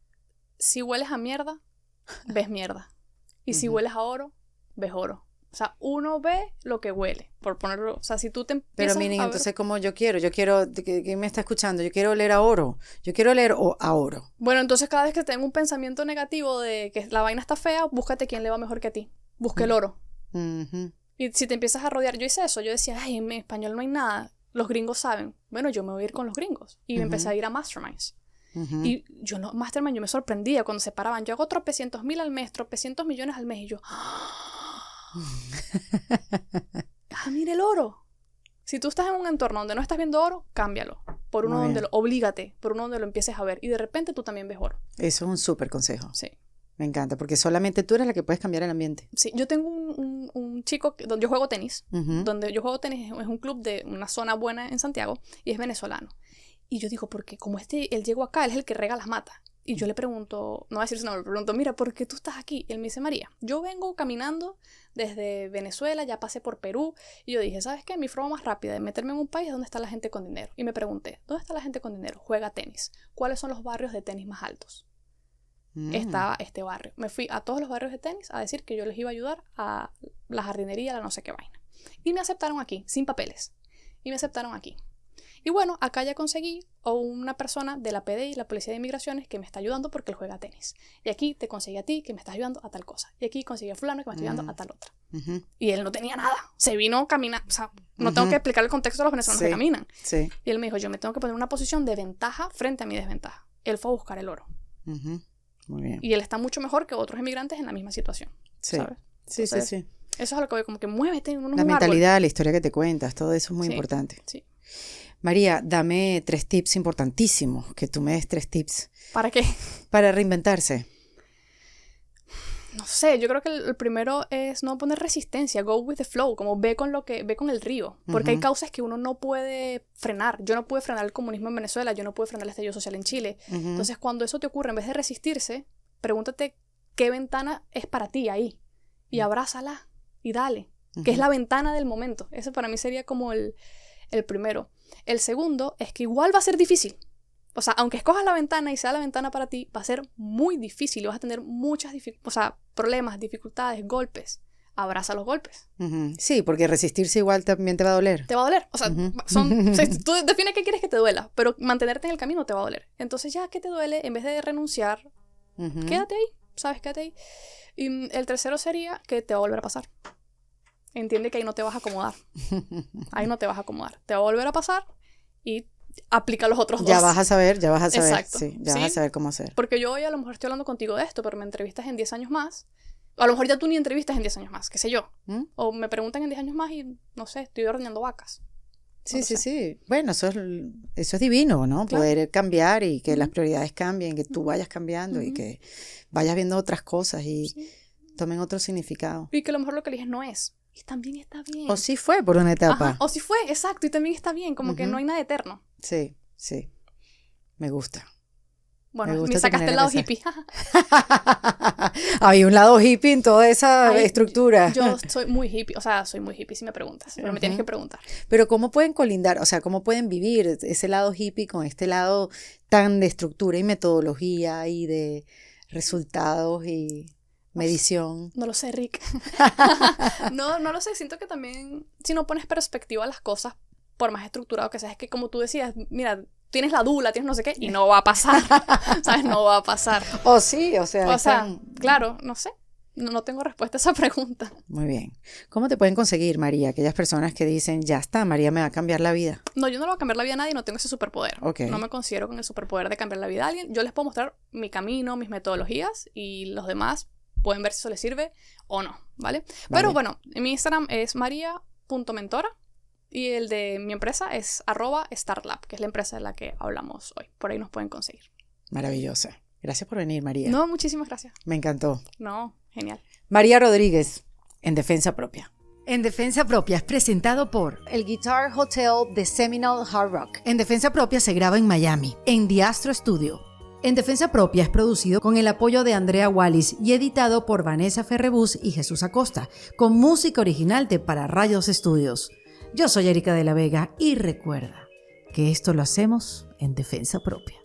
si hueles a mierda, ves mierda. Y si hueles a oro, ves oro. O sea, uno ve lo que huele, por ponerlo... O sea, si tú te empiezas Pero miren, a ver- entonces como yo quiero, ¿quién me está escuchando? Yo quiero oler a oro, yo quiero oler a oro. Bueno, entonces cada vez que tengo un pensamiento negativo de que la vaina está fea, búscate quién le va mejor que a ti. Busca el oro. Y si te empiezas a rodear, yo hice eso, yo decía, ay, en español no hay nada, los gringos saben. Bueno, yo me voy a ir con los gringos. Y me empecé a ir a masterminds. Y yo no, mastermind, yo me sorprendía cuando se paraban. Yo hago tropecientos mil al mes, tropecientos millones al mes. Y yo, mira el oro. Si tú estás en un entorno donde no estás viendo oro, cámbialo. Por uno Muy donde bien. oblígate, por uno donde lo empieces a ver. Y de repente tú también ves oro. Eso es un súper consejo. Sí. Me encanta, porque solamente tú eres la que puedes cambiar el ambiente. Sí, yo tengo un chico donde yo juego tenis. Ujú. Donde yo juego tenis es un club de una zona buena en Santiago y es venezolano. Y yo digo, porque como él llegó acá, él es el que rega las matas. Y yo le pregunto, no voy a decir su nombre, le pregunto, mira, ¿por qué tú estás aquí? Y él me dice, María, yo vengo caminando desde Venezuela, ya pasé por Perú. Y yo dije, ¿sabes qué? Mi forma más rápida de meterme en un país es donde está la gente con dinero. Y me pregunté, ¿dónde está la gente con dinero? Juega tenis. ¿Cuáles son los barrios de tenis más altos? Estaba este barrio. Me fui a todos los barrios de tenis a decir que yo les iba a ayudar a la jardinería, la no sé qué vaina. Y me aceptaron aquí, sin papeles. Y me aceptaron aquí. Y bueno, acá ya conseguí a una persona de la PDI, la Policía de Inmigraciones, que me está ayudando porque él juega tenis. Y aquí te conseguí a ti, que me estás ayudando a tal cosa. Y aquí conseguí a fulano, que me está ayudando a tal otra. Y él no tenía nada. Se vino caminando. O sea, no tengo que explicar el contexto de los venezolanos que caminan. Sí. Y él me dijo, yo me tengo que poner en una posición de ventaja frente a mi desventaja. Él fue a buscar el oro. Muy bien. Y él está mucho mejor que otros emigrantes en la misma situación. Sí. ¿Sabes? Sí, Entonces, sí. Eso es a lo que voy, como que muévete, uno no es La un árbol. mentalidad, la historia que te cuentas, todo eso es muy Sí, importante. Sí. María, dame 3 tips importantísimos, que tú me des 3 tips ¿Para qué? para reinventarse. No sé, yo creo que el primero es no poner resistencia, go with the flow, como ve con el río, porque hay causas que uno no puede frenar. Yo no pude frenar el comunismo en Venezuela, yo no pude frenar el estallido social en Chile. Entonces, cuando eso te ocurre, en vez de resistirse, pregúntate qué ventana es para ti ahí y abrázala y dale, que es la ventana del momento. Ese para mí sería como el primero. El segundo es que igual va a ser difícil. O sea, aunque escojas la ventana y sea la ventana para ti, va a ser muy difícil y vas a tener muchas problemas, dificultades, golpes. Abraza los golpes. Sí, porque resistirse igual también te va a doler. Te va a doler. O sea, tú defines qué quieres que te duela, pero mantenerte en el camino te va a doler. Entonces, ya que te duele, en vez de renunciar, quédate ahí. ¿Sabes? Quédate ahí. Y el tercero sería que te va a volver a pasar. entiende que ahí no te vas a acomodar. Ahí no te vas a acomodar. Te va a volver a pasar y aplica los otros dos. Ya vas a saber. Exacto. Sí, ya vas a saber cómo hacer. Porque yo hoy a lo mejor estoy hablando contigo de esto, pero me entrevistas en 10 años más. A lo mejor ya tú ni entrevistas en 10 años más, qué sé yo. O me preguntan en 10 años más y, no sé, estoy ordeñando vacas. Sí. Bueno, eso es divino, ¿no? Claro. Poder cambiar y que las prioridades cambien, que tú vayas cambiando y que vayas viendo otras cosas y tomen otro significado. Y que a lo mejor lo que eliges no es. Y también está bien. O sí fue por una etapa. Ajá, o sí fue, exacto. Y también está bien, como que no hay nada eterno. Sí. Me gusta. Bueno, me sacaste el lado hippie. Había un lado hippie en toda esa estructura. Yo soy muy hippie, o sea, soy muy hippie si me preguntas, pero me tienes que preguntar. Pero ¿cómo pueden colindar? O sea, ¿cómo pueden vivir ese lado hippie con este lado tan de estructura y metodología y de resultados y medición? No lo sé, Rick. No lo sé, siento que también si no pones perspectiva a las cosas, por más estructurado que sea, es que como tú decías, mira, tienes la dula, tienes no sé qué, y no va a pasar, ¿sabes? No va a pasar. O sí, o sea, claro, no sé, no tengo respuesta a esa pregunta. Muy bien. ¿Cómo te pueden conseguir, María? Aquellas personas que dicen, ya está, María me va a cambiar la vida. No, yo no le voy a cambiar la vida a nadie, no tengo ese superpoder. Okay. No me considero con el superpoder de cambiar la vida a alguien. Yo les puedo mostrar mi camino, mis metodologías, y los demás pueden ver si eso les sirve o no, ¿vale? Pero bueno, mi Instagram es maria.mentora. Y el de mi empresa es @startlab, que es la empresa de la que hablamos hoy. Por ahí nos pueden conseguir. Maravillosa. Gracias por venir, María. No, muchísimas gracias. Me encantó. No, genial. María Rodríguez, en Defensa Propia. En Defensa Propia es presentado por el Guitar Hotel de Seminole Hard Rock. En Defensa Propia se graba en Miami, en The Astro Studio. En Defensa Propia es producido con el apoyo de Andrea Wallis y editado por Vanessa Ferrebus y Jesús Acosta, con música original de Para Rayos Studios. Yo soy Erika de la Vega y recuerda que esto lo hacemos en Defensa Propia.